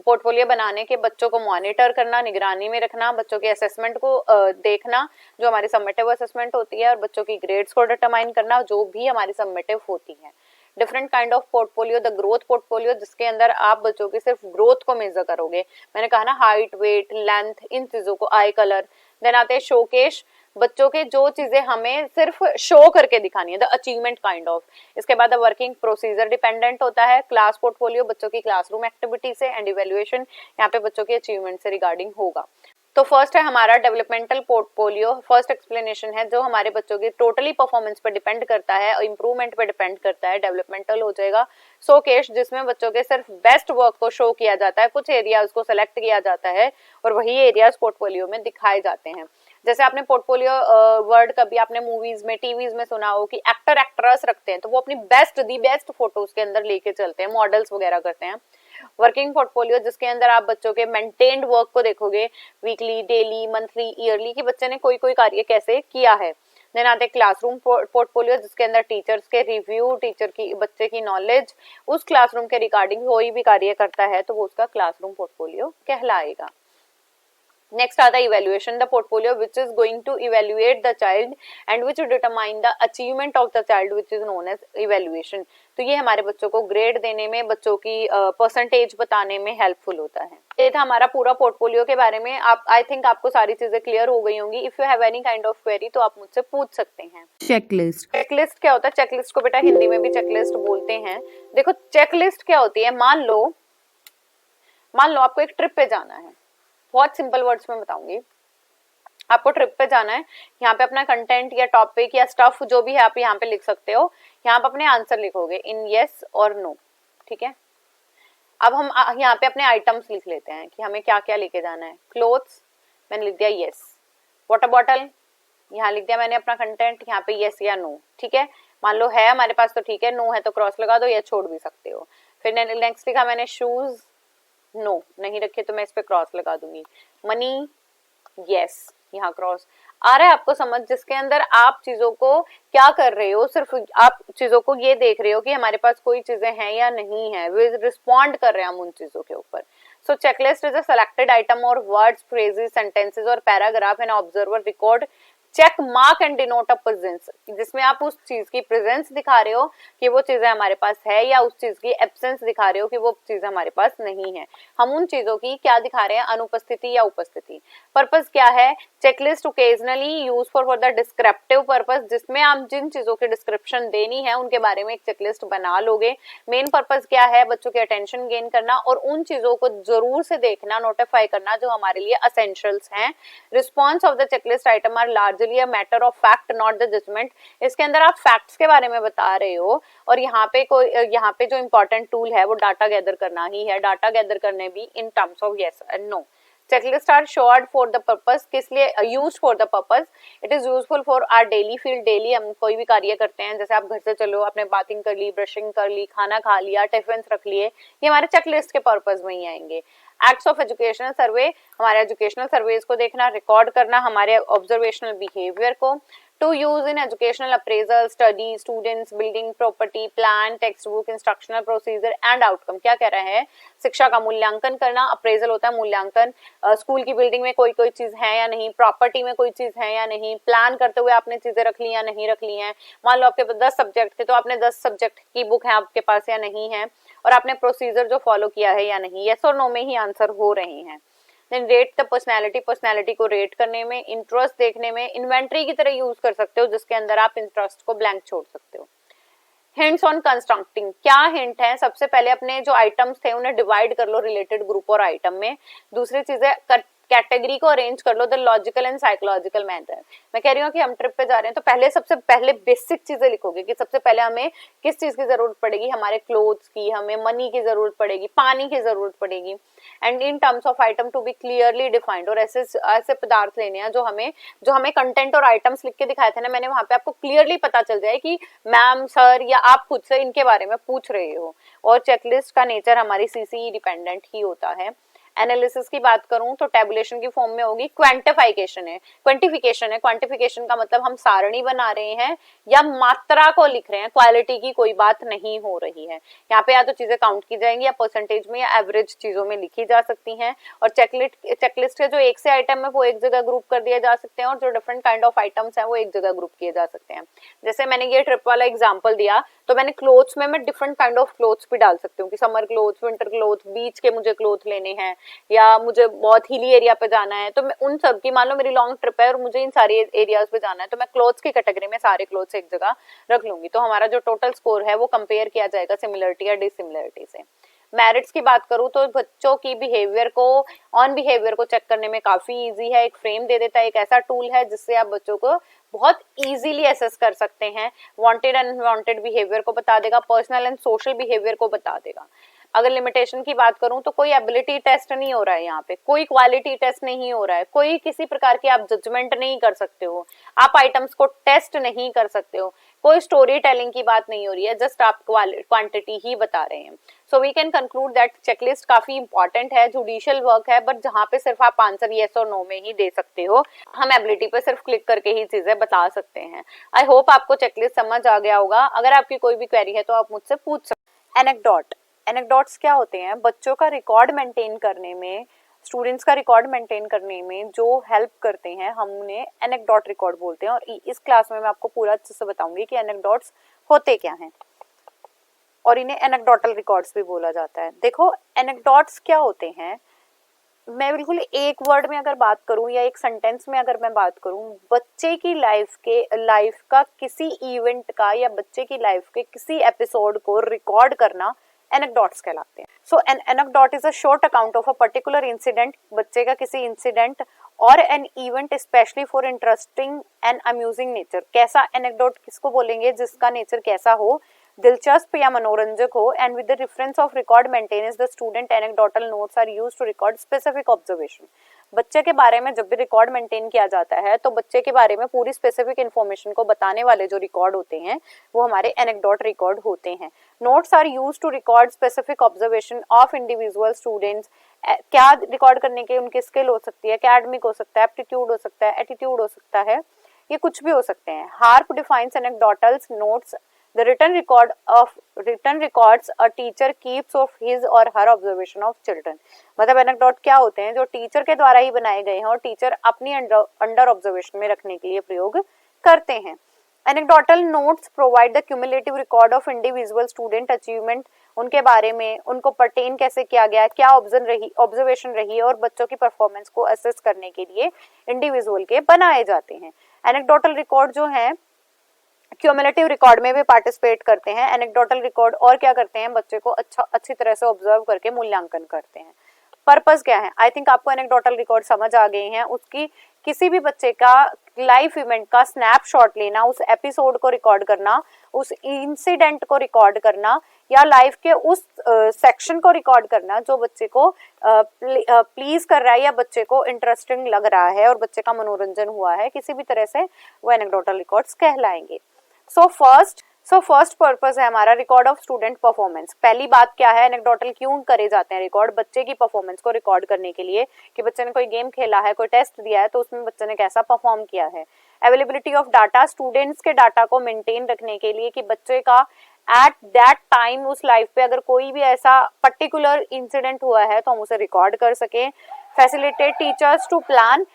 पोर्टफोलियो बनाने के? बच्चों को मॉनिटर करना, निगरानी में रखना, बच्चों के असेसमेंट को देखना जो हमारी सबमिटिव असेसमेंट होती है, और बच्चों की ग्रेड्स को डिटरमाइन करना जो भी हमारी सबमिटिव होती है। Different kind of portfolio, the growth portfolio, जिसके अंदर आप बच्चों की सिर्फ ग्रोथ को मेजर करोगे। मैंने कहा ना, हाइट, वेट, लेंथ, इन चीजों को, आई कलर। देन आते हैं शोकेश, बच्चों के जो चीजें हमें सिर्फ शो करके दिखानी है, द अचीवमेंट काइंड ऑफ। इसके बाद वर्किंग प्रोसीजर डिपेंडेंट होता है। क्लास पोर्टफोलियो, बच्चों की क्लासरूम एक्टिविटी से, एंड इवेल्युएशन यहाँ पे बच्चों की अचीवमेंट से रिगार्डिंग होगा। तो फर्स्ट है हमारा डेवलपमेंटल पोर्टफोलियो। फर्स्ट एक्सप्लेनेशन है जो हमारे बच्चों की टोटली परफॉर्मेंस पे डिपेंड करता है और इंप्रूवमेंट पे डिपेंड करता है, डेवलपमेंटल हो जाएगा। शोकेस, जिसमें बच्चों के सिर्फ बेस्ट वर्क को शो किया जाता है, कुछ एरियाज को सेलेक्ट किया जाता है और वही एरियाज पोर्टफोलियो में दिखाए जाते हैं। जैसे आपने पोर्टफोलियो वर्ड कभी आपने मूवीज में, टीवीज में सुना हो कि एक्टर एक्ट्रेस रखते हैं, तो वो अपनी दी बेस्ट फोटोज के अंदर लेके चलते हैं, मॉडल्स वगैरह करते हैं। वर्किंग पोर्टफोलियो, जिसके अंदर आप बच्चों के मेंटेन्ड वर्क को देखोगे, वीकली, डेली, मंथली, ईयरली, कि बच्चे ने कोई कोई कार्य कैसे किया है। देन आते क्लासरूम पोर्टफोलियो, जिसके अंदर टीचर्स के रिव्यू, टीचर की, बच्चे की नॉलेज, उस क्लासरूम के रिगार्डिंग कोई भी कार्य करता है तो वो उसका क्लासरूम पोर्टफोलियो कहलाएगा। Next are the evaluation, the portfolio which is going to evaluate the child and which determine the achievement of the child, which is known as evaluation। तो ये हमारे बच्चों को ग्रेड देने में, बच्चों की परसेंटेज बताने में हेल्पफुल होता है। ये था हमारा पूरा पोर्टफोलियो के बारे में। आप, आई थिंक आपको सारी चीजें क्लियर हो गई होंगी। If you have any kind of query तो आप मुझसे पूछ सकते हैं। चेकलिस्ट, चेकलिस्ट क्या होता है? चेकलिस्ट को बेटा हिंदी में भी चेकलिस्ट बोलते हैं। देखो चेकलिस्ट क्या होती है, मान लो आपको एक ट्रिप पे जाना है, बहुत सिंपल वर्ड्स में बताऊंगी। आपको ट्रिप पे जाना है, यहाँ पे अपना कंटेंट या टॉपिक या स्टफ जो भी है आप यहाँ पे लिख सकते हो। यहाँ पे अपने आंसर लिखोगे इन यस और नो, ठीक है। अब हम यहाँ पे अपने आइटम्स लिख लेते हैं कि हमें क्या क्या लेके जाना है। क्लोथ्स, मैंने लिख दिया यस। वाटर बॉटल, यहाँ लिख दिया मैंने अपना कंटेंट, यहाँ पे यस या नो, ठीक है। मान लो है हमारे पास तो ठीक है, नो है तो क्रॉस लगा दो या छोड़ भी सकते हो। फिर नेक्स्ट लिखा मैंने शूज, नो नहीं रखे तो मैं इस पे क्रॉस लगा दूंगी। मनी, यस, यहाँ क्रॉस। आ रहा है आपको समझ? जिसके अंदर आप चीजों को क्या कर रहे हो, सिर्फ आप चीजों को ये देख रहे हो कि हमारे पास कोई चीजें हैं या नहीं है, वे रिस्पॉन्ड कर रहे हैं हम उन चीजों के ऊपर। So checklist is a selected item और वर्ड्स, फ्रेजेस, सेंटेंसेस और paragraph and observer record check, mark and denote a presence, जिसमें आप उस चीज की प्रेजेंस दिखा रहे हो कि वो चीजें हमारे पास है, या उस चीज की एब्सेंस दिखा रहे हो कि वो चीजें हमारे पास नहीं है। हम उन चीजों की क्या दिखा रहे हैं, अनुपस्थिति या उपस्थिति। पर्पस क्या है? Checklist occasionally use for the descriptive purpose, जिसमें आप जिन चीजों की डिस्क्रिप्शन देनी है उनके बारे में एक चेकलिस्ट बना लोगे। मेन पर्पस क्या है? बच्चों के अटेंशन गेन करना और उन चीजों को जरूर से देखना, नोटिफाई करना जो हमारे लिए असेंशियल्स हैं। Response of the checklist item are largely a matter of fact not the judgement. इसके अंदर आप फैक्ट्स के बारे में बता रहे हो और यहाँ पे जो इंपॉर्टेंट टूल है वो डाटा गैदर करना ही है। डाटा गैदर करने भी in terms of yes and no. Checklist are shored for the purpose, किस लिए used for the purpose, it is useful for our daily field. Daily हम कोई भी कार्य करते हैं, जैसे आप घर से चलो, आपने बाथिंग कर ली, ब्रशिंग कर ली, खाना खा लिया, टिफिन रख लिए, ये हमारे चेकलिस्ट के पर्पस में ही आएंगे। एक्ट्स ऑफ एजुकेशनल सर्वे, हमारे एजुकेशनल सर्वेज को देखना, रिकॉर्ड करना हमारे ऑब्जर्वेशनल बिहेवियर को। To use in educational appraisal, study, students, building, property, plan, text book, instructional procedure and outcome. क्या कह रहे हैं, शिक्षा का मूल्यांकन करना, अप्रेजल होता है मूल्यांकन, स्कूल की बिल्डिंग में कोई चीज है या नहीं, प्रॉपर्टी में कोई चीज है या नहीं, प्लान करते हुए आपने चीजें रख ली या नहीं रख ली हैं, मान लो आपके 10 सब्जेक्ट थे तो आपने 10 सब्जेक्ट की बुक है आपके पास या नहीं है, और आपने प्रोसीजर जो फॉलो किया है या नहीं, यस और नो में ही आंसर हो रहे हैं। Then rate the personality, personality को रेट करने में, इंटरेस्ट देखने में, इन्वेंट्री की तरह यूज कर सकते हो जिसके अंदर आप इंटरेस्ट को ब्लैंक छोड़ सकते हो। हिंट्स ऑन कंस्ट्रक्टिंग, क्या हिंट है, सबसे पहले अपने जो आइटम्स थे उन्हें डिवाइड कर लो रिलेटेड ग्रुप और आइटम में। दूसरी चीज है कैटेगरी को अरेंज कर लो the logical and psychological manner. मैं कह रही हूँ कि हम ट्रिप पे जा रहे हैं तो पहले सबसे पहले बेसिक चीजें लिखोगे कि सबसे पहले हमें किस चीज की जरूरत पड़ेगी, हमारे क्लोथ्स की, हमें मनी की जरूरत पड़ेगी, पानी की जरूरत पड़ेगी, and in terms of item to be clearly defined. और ऐसे पदार्थ लेने हैं जो हमें कंटेंट और आइटम्स लिख के दिखाए थे ना मैंने, वहां पे आपको क्लियरली पता चल जाए कि मैम, सर या आप खुद से इनके बारे में पूछ रहे हो। और चेकलिस्ट का नेचर हमारी सीसी डिपेंडेंट ही होता है। एनालिसिस की बात करूं तो टेबुलेशन की फॉर्म में होगी, क्वांटिफिकेशन है, क्वांटिफिकेशन का मतलब हम सारणी बना रहे हैं या मात्रा को लिख रहे हैं, क्वालिटी की कोई बात नहीं हो रही है। यहाँ पे या तो चीजें काउंट की जाएंगी या परसेंटेज में या एवरेज चीजों में लिखी जा सकती हैं। और चेकलिस्ट के जो एक से आइटम है वो एक जगह ग्रुप कर दिए जा सकते हैं, और जो डिफरेंट काइंड ऑफ आइटम्स हैं वो एक जगह ग्रुप किए जा सकते हैं। जैसे मैंने ये ट्रिप वाला एग्जाम्पल दिया तो मैंने क्लोथ्स में मैं डिफरेंट काइंड ऑफ क्लोथ्स भी डाल सकती हूँ कि समर क्लोथ्स, विंटर क्लोथ, बीच के मुझे क्लोथ लेने हैं, या मुझे बहुत हिली एरिया पे जाना है तो मैं उन सब की, मान लो मेरी लॉन्ग ट्रिप है और मुझे इन सारे एरियाज पे जाना है तो मैं क्लोथ्स की कैटेगरी में सारे क्लोथ्स एक जगह रख लूंगी। तो हमारा जो टोटल स्कोर है वो कंपेयर किया जाएगा सिमिलरिटी या डिसिमिलरिटी से। मेरिट्स की बात करूं तो बच्चों की बिहेवियर को चेक करने में काफी इजी है। एक फ्रेम दे देता है, एक ऐसा टूल है जिससे आप बच्चों को बहुत इजीली असेस कर सकते हैं। वांटेड एंड अनवांटेड बिहेवियर को बता देगा, पर्सनल एंड सोशल बिहेवियर को बता देगा। अगर लिमिटेशन की बात करूं तो कोई एबिलिटी टेस्ट नहीं हो रहा है, यहाँ पे कोई क्वालिटी टेस्ट नहीं हो रहा है, कोई किसी प्रकार की आप जजमेंट नहीं कर सकते हो, आप आइटम्स को टेस्ट नहीं कर सकते हो, कोई स्टोरी टेलिंग की बात नहीं हो रही है, जस्ट आप क्वांटिटी ही बता रहे हैं। So we can conclude that checklist काफी इंपॉर्टेंट है, जुडिशियल वर्क है, बट जहाँ पे सिर्फ आप आंसर येस और नो में ही दे सकते हो, हम एबिलिटी पे सिर्फ क्लिक करके ही चीजें बता सकते हैं। आई होप आपको चेकलिस्ट समझ आ गया होगा। अगर आपकी कोई भी क्वेरी है तो आप मुझसे पूछ सकते हैं। एनेक्डोट्स क्या होते हैं, बच्चों का रिकॉर्ड मेंटेन करने में, स्टूडेंट्स का रिकॉर्ड मेंटेन करने में जो हेल्प करते हैं हम उन्हें एनेक्डोट रिकॉर्ड बोलते हैं। और इस क्लास में मैं आपको पूरा अच्छे से बताऊंगी कि एनेक्डोट्स होते क्या हैं, और इन्हें एनेक्डोटल रिकॉर्ड्स भी बोला जाता है। देखो एनेक्डोट्स क्या होते हैं, मैं बिल्कुल एक वर्ड में अगर बात करूं या एक सेंटेंस में अगर मैं बात करूं, बच्चे की लाइफ का किसी इवेंट का या बच्चे की लाइफ के किसी एपिसोड को रिकॉर्ड करना एनेक्डोट्स कहलाते हैं। So an anecdote is a short account of a particular incident, बच्चे का किसी इंसिडेंट और an event specially for interesting and amusing nature. कैसा एनेक्डोट किसको बोलेंगे, जिसका नेचर कैसा हो, दिलचस्प या मनोरंजक हो, and with the reference of record maintenance the student anecdotal notes are used to record specific observation. बच्चे के बारे में जब भी रिकॉर्ड मेंटेन किया जाता है तो बच्चे के बारे में पूरी स्पेसिफिक इन्फॉर्मेशन को बताने वाले जो रिकॉर्ड होते हैं वो हमारे एनेक्डोट रिकॉर्ड होते हैं। Notes are used to record specific observation of individual students. क्या रिकॉर्ड करने के उनकी स्किल हो सकती है, एकेडमिक हो सकता है, एप्टीट्यूड हो सकता है, एटीट्यूड हो सकता है, ये कुछ भी हो सकते हैं। Harp defines anecdotals notes the written records a teacher keeps of his or her observation of children। मतलब एनेक्डोट क्या होते हैं, जो टीचर के द्वारा ही बनाए गए हैं और टीचर अपनी अंडर ऑब्जर्वेशन में रखने के लिए प्रयोग करते हैं। Anecdotal notes provide the cumulative record of individual student achievement, उनके बारे में, उनको पर्टेन कैसे किया गया, क्या ऑब्जर्वेशन रही और बच्चों की परफॉर्मेंस को असेस करने के लिए इंडिविजुअल के बनाए जाते हैं। एनेक्डोटल रिकॉर्ड जो है क्यूमुलेटिव रिकॉर्ड में भी पार्टिसिपेट करते हैं। एनेक्डोटल रिकॉर्ड और क्या करते हैं, बच्चे को अच्छी तरह से ऑब्जर्व करके मूल्यांकन करते हैं। पर्पस क्या है, आई थिंक आपको एनेक्डोटल रिकॉर्ड समझ आ गए हैं। उसकी किसी भी बच्चे का लाइफ इवेंट का स्नैपशॉट लेना, उस एपिसोड को रिकॉर्ड करना, उस इंसिडेंट को रिकॉर्ड करना, या लाइफ के उस सेक्शन को रिकॉर्ड करना जो बच्चे को प्लीज कर रहा है या बच्चे को इंटरेस्टिंग लग रहा है और बच्चे का मनोरंजन हुआ है किसी भी तरह से, वो एनेक्डोटल रिकॉर्ड्स कहलाएंगे। सो फर्स्ट पर्पस है हमारा रिकॉर्ड ऑफ स्टूडेंट परफॉर्मेंस। पहली बात क्या है, एनेक्डोटल क्यों करे जाते हैं रिकॉर्ड? बच्चे की परफॉर्मेंस को रिकॉर्ड करने के लिए कि बच्चे ने कोई गेम खेला है, कोई टेस्ट दिया है तो उसमें बच्चे ने कैसा परफॉर्म किया है। अवेलेबिलिटी ऑफ डाटा, स्टूडेंट्स के डाटा को मेंटेन रखने के लिए कि बच्चे का एट दैट टाइम उस लाइफ पे अगर कोई भी ऐसा पर्टिकुलर इंसिडेंट हुआ है तो हम उसे रिकॉर्ड कर सकें। Facilitate teachers to plan,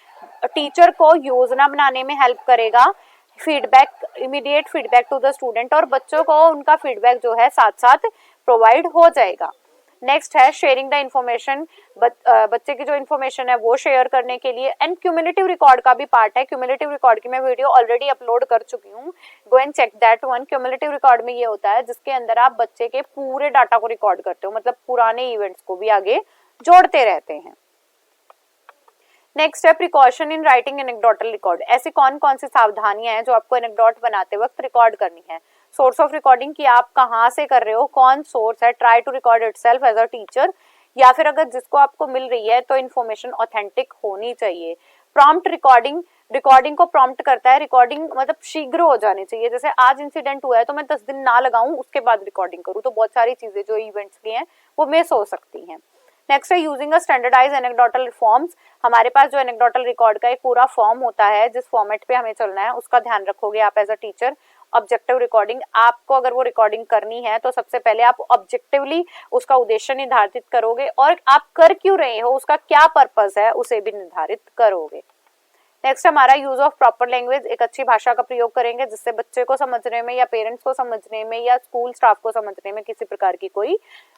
teacher को योजना बनाने में हेल्प करेगा। Feedback, immediate feedback to the student, और बच्चों को उनका फीडबैक जो है साथ साथ प्रोवाइड हो जाएगा। नेक्स्ट है शेयरिंग द इंफॉर्मेशन, बच्चे की जो इन्फॉर्मेशन है वो शेयर करने के लिए। एंड क्यूमुलेटिव रिकॉर्ड का भी पार्ट है। क्यूमुलेटिव रिकॉर्ड की मैं वीडियो ऑलरेडी अपलोड कर चुकी हूँ, go and check that one. Cumulative record में ये होता है जिसके अंदर आप बच्चे के पूरे डाटा को रिकॉर्ड करते हो, मतलब पुराने इवेंट्स को भी आगे जोड़ते रहते हैं। नेक्स्ट है precaution in writing anecdotal record. ऐसी कौन कौन सी सावधानियां हैं जो आपको एनेक्डोट बनाते वक्त रिकॉर्ड करनी है। सोर्स ऑफ रिकॉर्डिंग की आप कहाँ से कर रहे हो, कौन सोर्स है। Try to record itself as a teacher, या फिर अगर जिसको आपको मिल रही है तो इन्फॉर्मेशन ऑथेंटिक होनी चाहिए। प्रॉम्प्ट रिकॉर्डिंग, रिकॉर्डिंग को प्रॉम्प्ट करता है। रिकॉर्डिंग मतलब शीघ्र हो जानी चाहिए। जैसे आज इंसिडेंट हुआ है तो मैं 10 दिन ना लगाऊं उसके बाद रिकॉर्डिंग करूं, तो बहुत सारी चीजें जो इवेंट्स की हैं वो मिस हो सकती हैं। नेक्स्ट है using a standardize anecdotal forms. हमारे पास जो एनेक्डोटल रिकॉर्ड का एक पूरा फॉर्म होता है जिस फॉर्मेट पे हमें चलना है उसका ध्यान रखोगे आप as a teacher. Objective recording, आपको अगर वो रिकॉर्डिंग करनी है तो सबसे पहले आप ऑब्जेक्टिवली उसका उद्देश्य निर्धारित करोगे और आप कर क्यों रहे हो, उसका क्या पर्पस है उसे भी निर्धारित करोगे। नेक्स्ट हमारा यूज ऑफ प्रॉपर लैंग्वेज, एक अच्छी भाषा का प्रयोग करेंगे जिससे बच्चे को समझने में या पेरेंट्स को समझने में या स्कूल स्टाफ को समझने में किसी प्रकार की कोई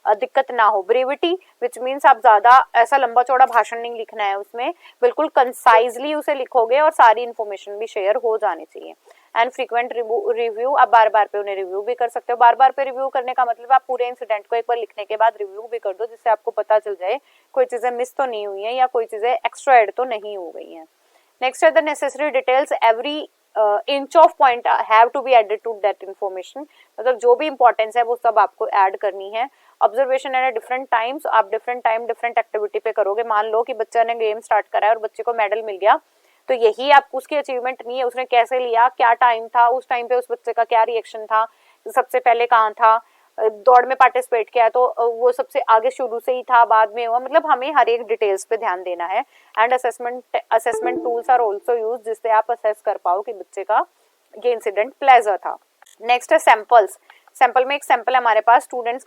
दिक्कत ना हो। ब्रीविटी विच मीन्स आप ज्यादा ऐसा लंबा चौड़ा भाषण नहीं लिखना है, उसमें बिल्कुल कंसाइजली उसे लिखोगे और सारी इन्फॉर्मेशन भी शेयर हो जानी चाहिए। एंड फ्रीक्वेंट रिव्यू, आप बार बार पे उन्हें रिव्यू भी कर सकते हो। बार बार पे रिव्यू करने का मतलब आप पूरे इंसिडेंट को एक बार लिखने के बाद रिव्यू भी कर दो जिससे आपको पता चल जाए कोई चीजें मिस तो नहीं हुई है या कोई चीजें एक्स्ट्रा एड तो नहीं हो गई हैं। Next are the necessary details. Every inch of point have to be added to that information. मतलब जो भी importance है वो सब आपको add करनी है। Observation at different times, आप different time different activity पे करोगे। मान लो कि बच्चा ने गेम स्टार्ट करा है और बच्चे को मेडल मिल गया, तो यही आप उसकी अचीवमेंट नहीं है उसने कैसे लिया, क्या टाइम था, उस टाइम पे उस बच्चे का क्या रिएक्शन था, सबसे पहले कहाँ था, दौड़ में पार्टिसिपेट किया तो वो सबसे आगे शुरू से ही था बाद में हुआ, मतलब हमें हर एक डिटेल्स पे ध्यान देना है। And assessment tools are also use जिससे आप असेस कर पाओ कि बच्चे का ये इंसिडेंट प्लेजर था। नेक्स्ट है सैंपल्स। सैंपल में एक सैंपल है हमारे पास, स्टूडेंट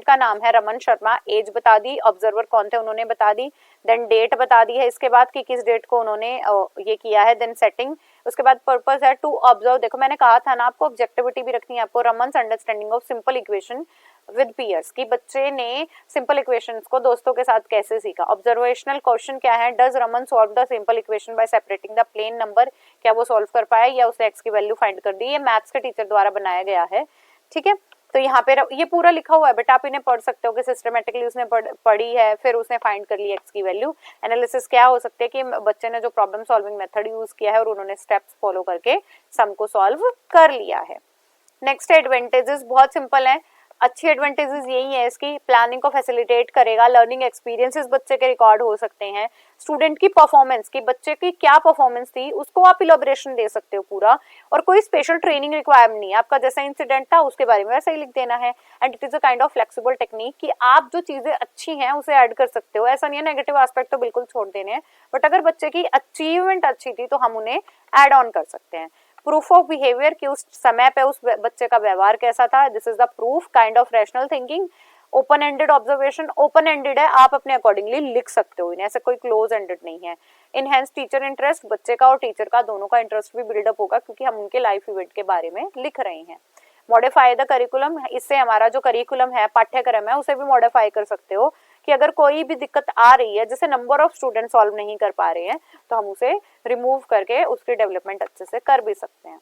का नाम है रमन शर्मा, एज बता दी, ऑब्जर्वर कौन थे उन्होंने बता दी, देन डेट बता दी है इसके बाद कि किस डेट को उन्होंने ये किया है, देन सेटिंग, उसके बाद पर्पस है टू ऑब्जर्व। देखो मैंने कहा था ना आपको ऑब्जेक्टिविटी भी रखनी है, आपको रमन्स understanding of simple equation with peers, कि बच्चे ने सिंपल इक्वेशंस को दोस्तों के साथ कैसे सीखा। ऑब्जर्वेशनल क्वेश्चन क्या है, does Raman solve the simple equation by separating the plain number, क्या वो सॉल्व कर पाया या उसने एक्स की वैल्यू फाइंड कर दी। ये मैथ्स के टीचर द्वारा बनाया गया है, ठीक है। तो यहाँ पे ये पूरा लिखा हुआ है बेटा, आप इन्हें पढ़ सकते हो कि सिस्टमेटिकली उसने पढ़ी है फिर उसने फाइंड कर ली एक्स की वैल्यू। एनालिसिस क्या हो सकते हैं कि बच्चे ने जो प्रॉब्लम सॉल्विंग मेथड यूज किया है और उन्होंने स्टेप्स फॉलो करके सम को सॉल्व कर लिया है। नेक्स्ट एडवांटेजेस बहुत सिंपल है, अच्छी एडवांटेजेस यही है इसकी, प्लानिंग को फैसिलिटेट करेगा, लर्निंग एक्सपीरियंसेस बच्चे के रिकॉर्ड हो सकते हैं, स्टूडेंट की परफॉर्मेंस की बच्चे की क्या परफॉर्मेंस थी उसको आप इलैबोरेशन दे सकते हो पूरा, और कोई स्पेशल ट्रेनिंग रिक्वायरमेंट नहीं है, आपका जैसा इंसिडेंट था उसके बारे में वैसा ही लिख देना है। And it is a kind of flexible technique कि आप जो चीजें अच्छी हैं उसे ऐड कर सकते हो, ऐसा नहीं है नेगेटिव एस्पेक्ट तो बिल्कुल छोड़ देने हैं, बट अगर बच्चे की अचीवमेंट अच्छी थी तो हम उन्हें ऐड ऑन कर सकते हैं। प्रूफ ऑफ बिहेवियर कि उस समय पे उस बच्चे का व्यवहार कैसा था, this is the proof. Kind of rational thinking, open ended observation, open ended है आप अपने अकॉर्डिंगली लिख सकते हो इन्हें, ऐसे कोई क्लोज एंडेड नहीं है। इनहेंस टीचर इंटरेस्ट, बच्चे का और टीचर का दोनों का इंटरेस्ट भी बिल्डअप होगा क्योंकि हम उनके लाइफ इवेंट के बारे में लिख रहे हैं। मॉडिफाई द करिकुलम, इससे हमारा जो करिकुलम है पाठ्यक्रम है उसे भी मॉडिफाई कर सकते हो कि अगर कोई भी दिक्कत आ रही है जैसे नंबर ऑफ स्टूडेंट सॉल्व नहीं कर पा रहे हैं तो हम उसे रिमूव करके उसकी डेवलपमेंट अच्छे से कर भी सकते हैं।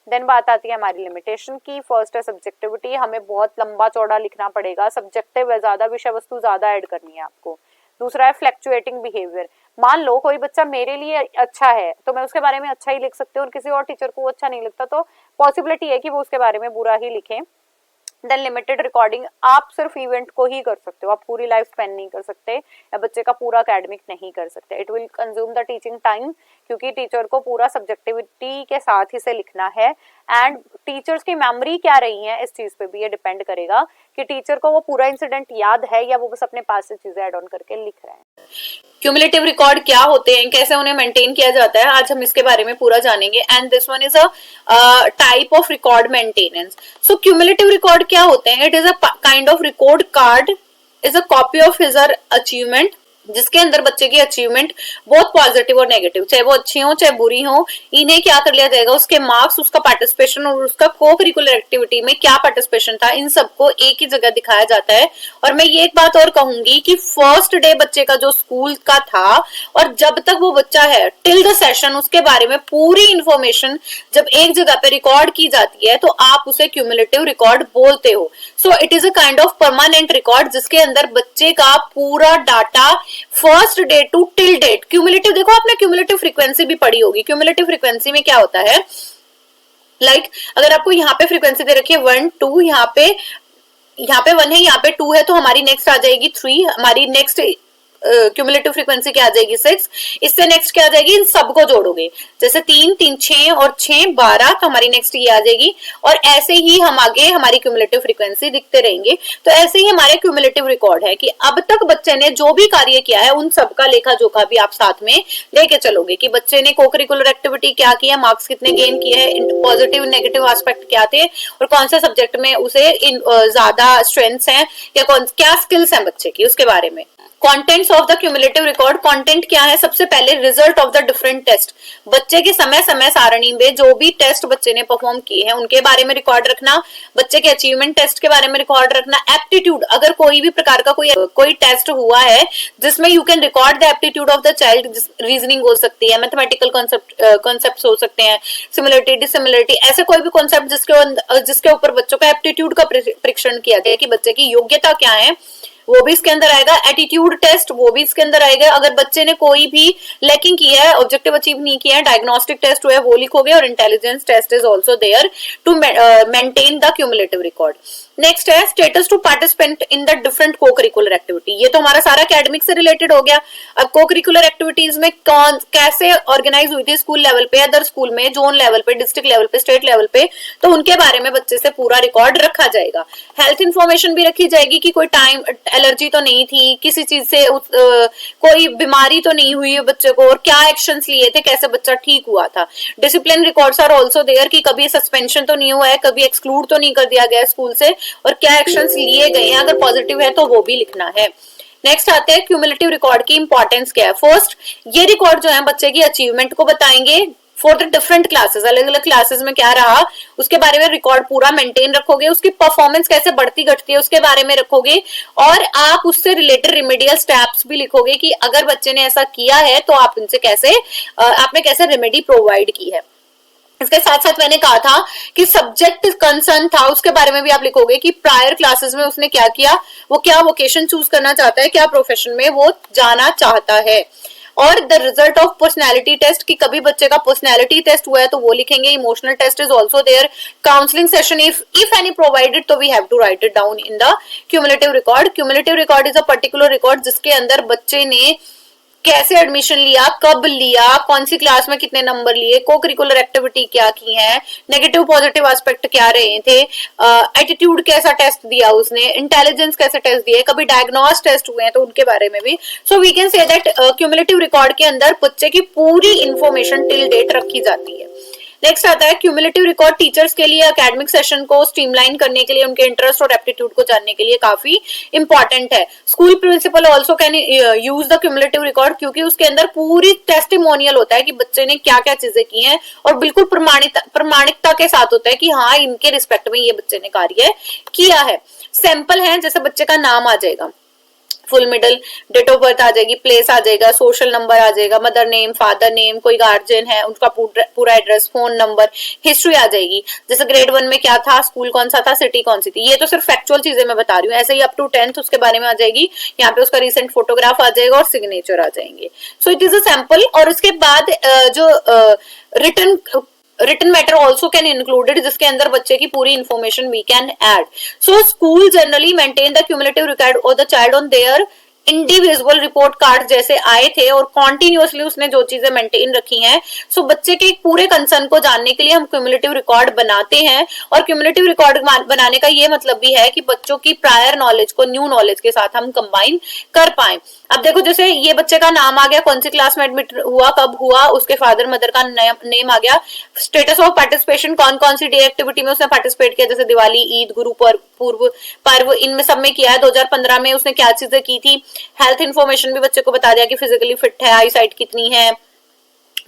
देन बात आती है हमारी लिमिटेशन की। फर्स्ट है सब्जेक्टिविटी, हमें बहुत लंबा चौड़ा लिखना पड़ेगा, सब्जेक्टिव है, ज्यादा विषय वस्तु ज्यादा ऐड करनी है आपको। दूसरा है फ्लक्चुएटिंग बिहेवियर, मान लो कोई बच्चा मेरे लिए अच्छा है तो मैं उसके बारे में अच्छा ही लिख सकती हूँ और किसी और टीचर को अच्छा नहीं लगता तो पॉसिबिलिटी है कि वो उसके बारे में बुरा ही लिखे। देन लिमिटेड रिकॉर्डिंग, आप सिर्फ इवेंट को ही कर सकते हो, आप पूरी लाइफ स्पेंड नहीं कर सकते या बच्चे का पूरा एकेडमिक नहीं कर सकते। It will consume the teaching time, क्योंकि टीचर को पूरा सब्जेक्टिविटी के साथ ही से लिखना है। एंड टीचर्स की मेमोरी क्या रही है इस चीज पे भी ये डिपेंड करेगा कि टीचर को वो पूरा इंसिडेंट याद है या वो बस अपने पास से चीजें ऐड ऑन करके लिख रहे हैं। क्यूमुलेटिव रिकॉर्ड क्या होते हैं, कैसे उन्हें मेंटेन किया जाता है, आज हम इसके बारे में पूरा जानेंगे। And this one is a type of record maintenance. So cumulative record क्या होते हैं? It is a kind of record card, is a copy of his और अचीवमेंट, जिसके अंदर बच्चे की अचीवमेंट बहुत पॉजिटिव और नेगेटिव, चाहे वो अच्छी हो चाहे बुरी हो, इन्हें क्या कर लिया जाएगा, उसके मार्क्स, उसका पार्टिसिपेशन और उसका को करिकुलर एक्टिविटी में क्या पार्टिसिपेशन था, इन सबको एक ही जगह दिखाया जाता है। और मैं ये एक बात और कहूंगी कि फर्स्ट डे बच्चे का जो स्कूल का था और जब तक वो बच्चा है टिल द सेशन, उसके बारे में पूरी इंफॉर्मेशन जब एक जगह पे रिकॉर्ड की जाती है तो आप उसे क्यूमुलेटिव रिकॉर्ड बोलते हो। So it is a kind of permanent record जिसके अंदर बच्चे का पूरा data first day to till date. Cumulative, देखो आपने क्यूमुलेटिव फ्रीक्वेंसी भी पढ़ी होगी। क्यूमुलेटिव फ्रीक्वेंसी में क्या होता है, अगर आपको यहाँ पे फ्रीक्वेंसी दे रखी है 1 2, यहाँ पे 1 है, यहाँ पे 2 है, तो हमारी नेक्स्ट आ जाएगी 3, हमारी नेक्स्ट क्यूमुलेटिव फ्रीक्वेंसी क्या आ जाएगी 6, इससे नेक्स्ट क्या आ जाएगी, इन सबको जोड़ोगे, जैसे 3 3 6 और 6 12, तो हमारी नेक्स्ट ये आ जाएगी। और ऐसे ही हम आगे हमारी क्यूमुलेटिव फ्रीक्वेंसी दिखते रहेंगे। तो ऐसे ही हमारे क्यूमुलेटिव रिकॉर्ड है कि अब तक बच्चे ने जो भी कार्य किया है उन सबका लेखा जोखा भी आप साथ में लेके चलोगे कि बच्चे ने को करिकुलर एक्टिविटी क्या किया, मार्क्स कितने गेन किए हैं, पॉजिटिव नेगेटिव एस्पेक्ट क्या थे और कौन से सब्जेक्ट में उसे ज्यादा स्ट्रेंथ्स हैं या क्या स्किल्स हैं बच्चे की, उसके बारे में। Contents of the cumulative record, content क्या है, सबसे पहले result of the different test, बच्चे के समय समय सारणी में जो भी टेस्ट बच्चे ने परफॉर्म किए हैं उनके बारे में रिकॉर्ड रखना, बच्चे के अचीवमेंट टेस्ट के बारे में रिकॉर्ड रखना, एप्टीट्यूड, अगर कोई भी प्रकार का कोई टेस्ट हुआ है जिसमें you can record the aptitude of the child, reasoning हो सकती है, मैथमेटिकल कॉन्सेप्ट हो सकते हैं, सिमिलरिटी डिसिमिलरिटी, ऐसे कोई भी कॉन्सेप्ट जिसके ऊपर बच्चों का एप्टीट्यूड का परीक्षण किया गया कि बच्चे की योग्यता क्या है, वो भी इसके अंदर आएगा। एटीट्यूड टेस्ट, वो भी इसके अंदर आएगा। अगर बच्चे ने कोई भी लैकिंग किया है, ऑब्जेक्टिव अचीव नहीं किया है, डायग्नोस्टिक टेस्ट हुआ है, वो लिखोगे। और intelligence test is also there to maintain the cumulative record. Next है status to participant in the different co curricular activity. ये तो हमारा सारा एकेडमिक से रिलेटेड हो गया। अब को करिकुलर एक्टिविटीज में कौन कैसे ऑर्गेनाइज हुई थी स्कूल लेवल पे, अदर स्कूल में, जोन लेवल पे, डिस्ट्रिक्ट लेवल पे, स्टेट लेवल पे, तो उनके बारे में बच्चे से पूरा रिकॉर्ड रखा जाएगा। हेल्थ इंफॉर्मेशन भी रखी जाएगी कि कोई टाइम एलर्जी तो नहीं थी, किसी चीज से कोई बीमारी तो नहीं हुई है बच्चे को, और क्या एक्शंस लिए थे, कैसे बच्चा ठीक हुआ था। Discipline records are also there कि कभी सस्पेंशन तो नहीं हुआ है, कभी एक्सक्लूड तो नहीं कर दिया गया स्कूल से, और क्या एक्शंस लिए गए हैं, अगर पॉजिटिव है तो वो भी लिखना है। नेक्स्ट आते हैं क्यूमुलेटिव रिकॉर्ड की इंपॉर्टेंस क्या है। फर्स्ट, ये रिकॉर्ड जो है बच्चे की अचीवमेंट को बताएंगे फॉर द डिफरेंट क्लासेस, अलग अलग क्लासेस में क्या रहा उसके बारे में रिकॉर्ड पूरा मेंटेन रखोगे। उसकी परफॉर्मेंस कैसे बढ़ती घटती है उसके बारे में रखोगे, और आप उससे रिलेटेड रिमेडियल स्टेप्स भी लिखोगे कि अगर बच्चे ने ऐसा किया है तो आप इनसे कैसे आपने कैसे रेमेडी प्रोवाइड की है। इसके साथ साथ मैंने कहा था कि सब्जेक्ट कंसर्न था, उसके बारे में भी आप लिखोगे कि प्रायर क्लासेस में उसने क्या किया, वो क्या वोकेशन चूज करना चाहता है, क्या प्रोफेशन में वो जाना चाहता है। और the result of personality test, कि कभी बच्चे का पर्सनैलिटी टेस्ट हुआ है तो वो लिखेंगे। Emotional test is also there. Counselling session if any provided, तो we have to write it down in the cumulative record. Cumulative record is a particular record जिसके अंदर बच्चे ने कैसे एडमिशन लिया, कब लिया, कौन सी क्लास में कितने नंबर लिए, को करिकुलर एक्टिविटी क्या की है, नेगेटिव पॉजिटिव एस्पेक्ट क्या रहे थे, एटीट्यूड कैसा टेस्ट दिया उसने, इंटेलिजेंस कैसे टेस्ट दिए, कभी डायग्नोस टेस्ट हुए हैं तो उनके बारे में भी। So we can say that cumulative record के अंदर बच्चे की पूरी इंफॉर्मेशन टिल डेट रखी जाती है। नेक्स्ट आता है क्यूमुलेटिव रिकॉर्ड टीचर्स के लिए एकेडमिक सेशन को स्ट्रीमलाइन करने के लिए, उनके इंटरेस्ट और एप्टीट्यूड को जानने के लिए काफी इंपॉर्टेंट है। School principal also can use the cumulative record, क्योंकि उसके अंदर पूरी टेस्टिमोनियल होता है कि बच्चे ने क्या क्या चीजें की हैं, और बिल्कुल प्रमाणिकता के साथ होता है कि हाँ इनके रिस्पेक्ट में ये बच्चे ने कार्य किया है। सैंपल है, जैसे बच्चे का नाम आ जाएगा, full middle, date of birth आ जाएगी, प्लेस आ जाएगा, सोशल नंबर आ जाएगा, मदर नेम, फादर नेम, कोई गार्जियन है उनका पूरा एड्रेस, फोन नंबर, हिस्ट्री आ जाएगी। जैसे ग्रेड 1 में क्या था, स्कूल कौन सा था, सिटी कौन सी थी। ये तो सिर्फ फैक्चुअल चीजें मैं बता रही हूँ। ऐसे ही अप टू 10th उसके बारे में आ जाएगी, यहाँ पे उसका रिसेंट फोटोग्राफ आ जाएगा और सिग्नेचर आ जाएंगे। सो इट इज अ सैंपल। और उसके बाद जो return written matter also can included, जिसके अंदर बच्चे की पूरी information we can add. So school generally maintain the cumulative record of the child on their individual report card जैसे आए थे और कॉन्टिन्यूसली उसने जो चीजें मेंटेन रखी हैं. सो बच्चे के एक पूरे कंसर्न को जानने के लिए हम क्यूमुलेटिव रिकॉर्ड बनाते हैं. और क्यूमुलेटिव रिकॉर्ड बनाने का ये मतलब भी है कि बच्चों की प्रायर नॉलेज को न्यू नॉलेज के साथ हम कंबाइन कर पाए. अब देखो जैसे ये बच्चे का नाम आ गया, कौन सी क्लास में एडमिट हुआ, कब हुआ, उसके फादर मदर का नेम आ गया, स्टेटस ऑफ पार्टिसिपेशन, कौन कौन सी डे एक्टिविटी में उसने पार्टिसिपेट किया, जैसे दिवाली, ईद, गुरु पूर्व पर्व, इनमें सब में किया है. 2015 में उसने क्या चीजें की थी. हेल्थ इन्फॉर्मेशन भी बच्चे को बता दिया कि फिजिकली फिट है, आई साइट कितनी है,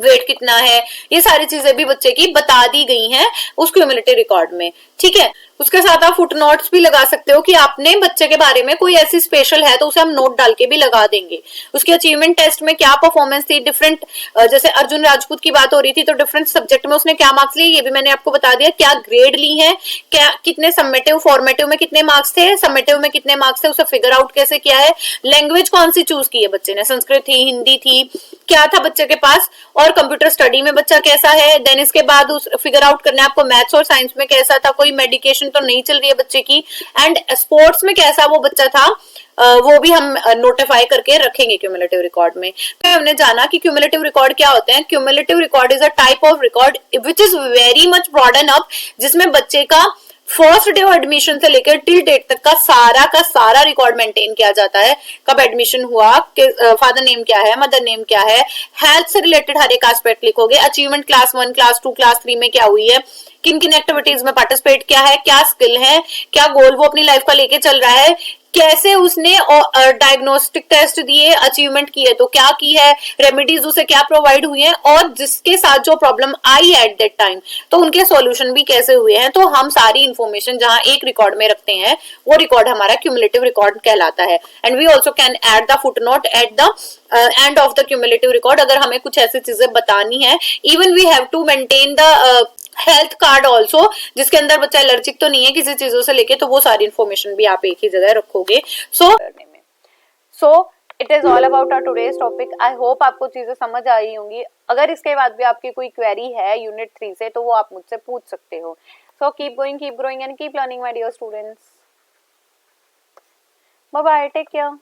वेट कितना है, ये सारी चीजें भी बच्चे की बता दी गई हैं उस क्यूमुलेटिव रिकॉर्ड में. ठीक है. उसके साथ आप फुट नोट्स भी लगा सकते हो कि आपने बच्चे के बारे में कोई ऐसी स्पेशल है तो उसे हम नोट डाल के भी लगा देंगे. उसकी अचीवमेंट टेस्ट में क्या परफॉर्मेंस थी, डिफरेंट, जैसे अर्जुन राजपूत की बात हो रही थी तो डिफरेंट सब्जेक्ट में उसने क्या मार्क्स लिए ये भी मैंने आपको बता दिया. क्या ग्रेड ली है, क्या कितने समेटिव फॉर्मेटिव में कितने मार्क्स थे, समेटिव में कितने मार्क्स थे, उसे फिगर आउट कैसे किया है, लैंग्वेज कौन सी चूज की है बच्चे ने, संस्कृत थी, हिंदी थी, क्या था बच्चे के पास, और कंप्यूटर स्टडी में बच्चा कैसा है. देन इसके बाद उस फिगर आउट करना है आपको मैथ्स और साइंस में कैसा था, कोई मेडिकेशन तो नहीं चल रही है बच्चे की, एंड स्पोर्ट्स में कैसा वो बच्चा था, वो भी हम नोटिफाई करके रखेंगे क्यूमुलेटिव रिकॉर्ड में. फिर हमने जाना कि क्यूमुलेटिव रिकॉर्ड क्या होते हैं. Cumulative record is a type of record which is very much broaden up, जिसमें बच्चे का फर्स्ट डे ऑफ एडमिशन से लेकर टिल डेट तक का सारा रिकॉर्ड मेंटेन किया जाता है. कब एडमिशन हुआ, फादर नेम क्या है, मदर नेम क्या है, हेल्थ से रिलेटेड हर एक एस्पेक्ट लिखोगे. अचीवमेंट क्लास 1, क्लास 2, क्लास 3 में क्या हुई है, किन किन एक्टिविटीज में पार्टिसिपेट किया है, क्या स्किल है, क्या गोल वो अपनी लाइफ का लेके चल रहा है, कैसे उसने डायग्नोस्टिक टेस्ट दिए, अचीवमेंट किए तो क्या की है, रेमेडीज उसे क्या प्रोवाइड हुई है, और जिसके साथ जो problem I at that time तो उनके सॉल्यूशन भी कैसे हुए हैं. तो हम सारी इंफॉर्मेशन जहां एक रिकॉर्ड में रखते हैं वो रिकॉर्ड हमारा क्यूमुलेटिव रिकॉर्ड कहलाता है. And we also can add the footnote at the end of the cumulative record अगर हमें कुछ ऐसी चीजें बतानी है. Even we have to maintain the health card also, जिसके अंदर बच्चा एलर्जिक तो नहीं है किसी चीजों से लेके, तो वो सारी इन्फॉर्मेशन भी आप एक ही जगह रखोगे. So it is all about our today's topic. I hope आपको चीजें समझ आई होंगी. अगर इसके बाद भी आपकी कोई क्वेरी है यूनिट 3 से तो वो आप मुझसे पूछ सकते हो. So keep going, keep growing and keep learning my dear students. Bye bye, take care.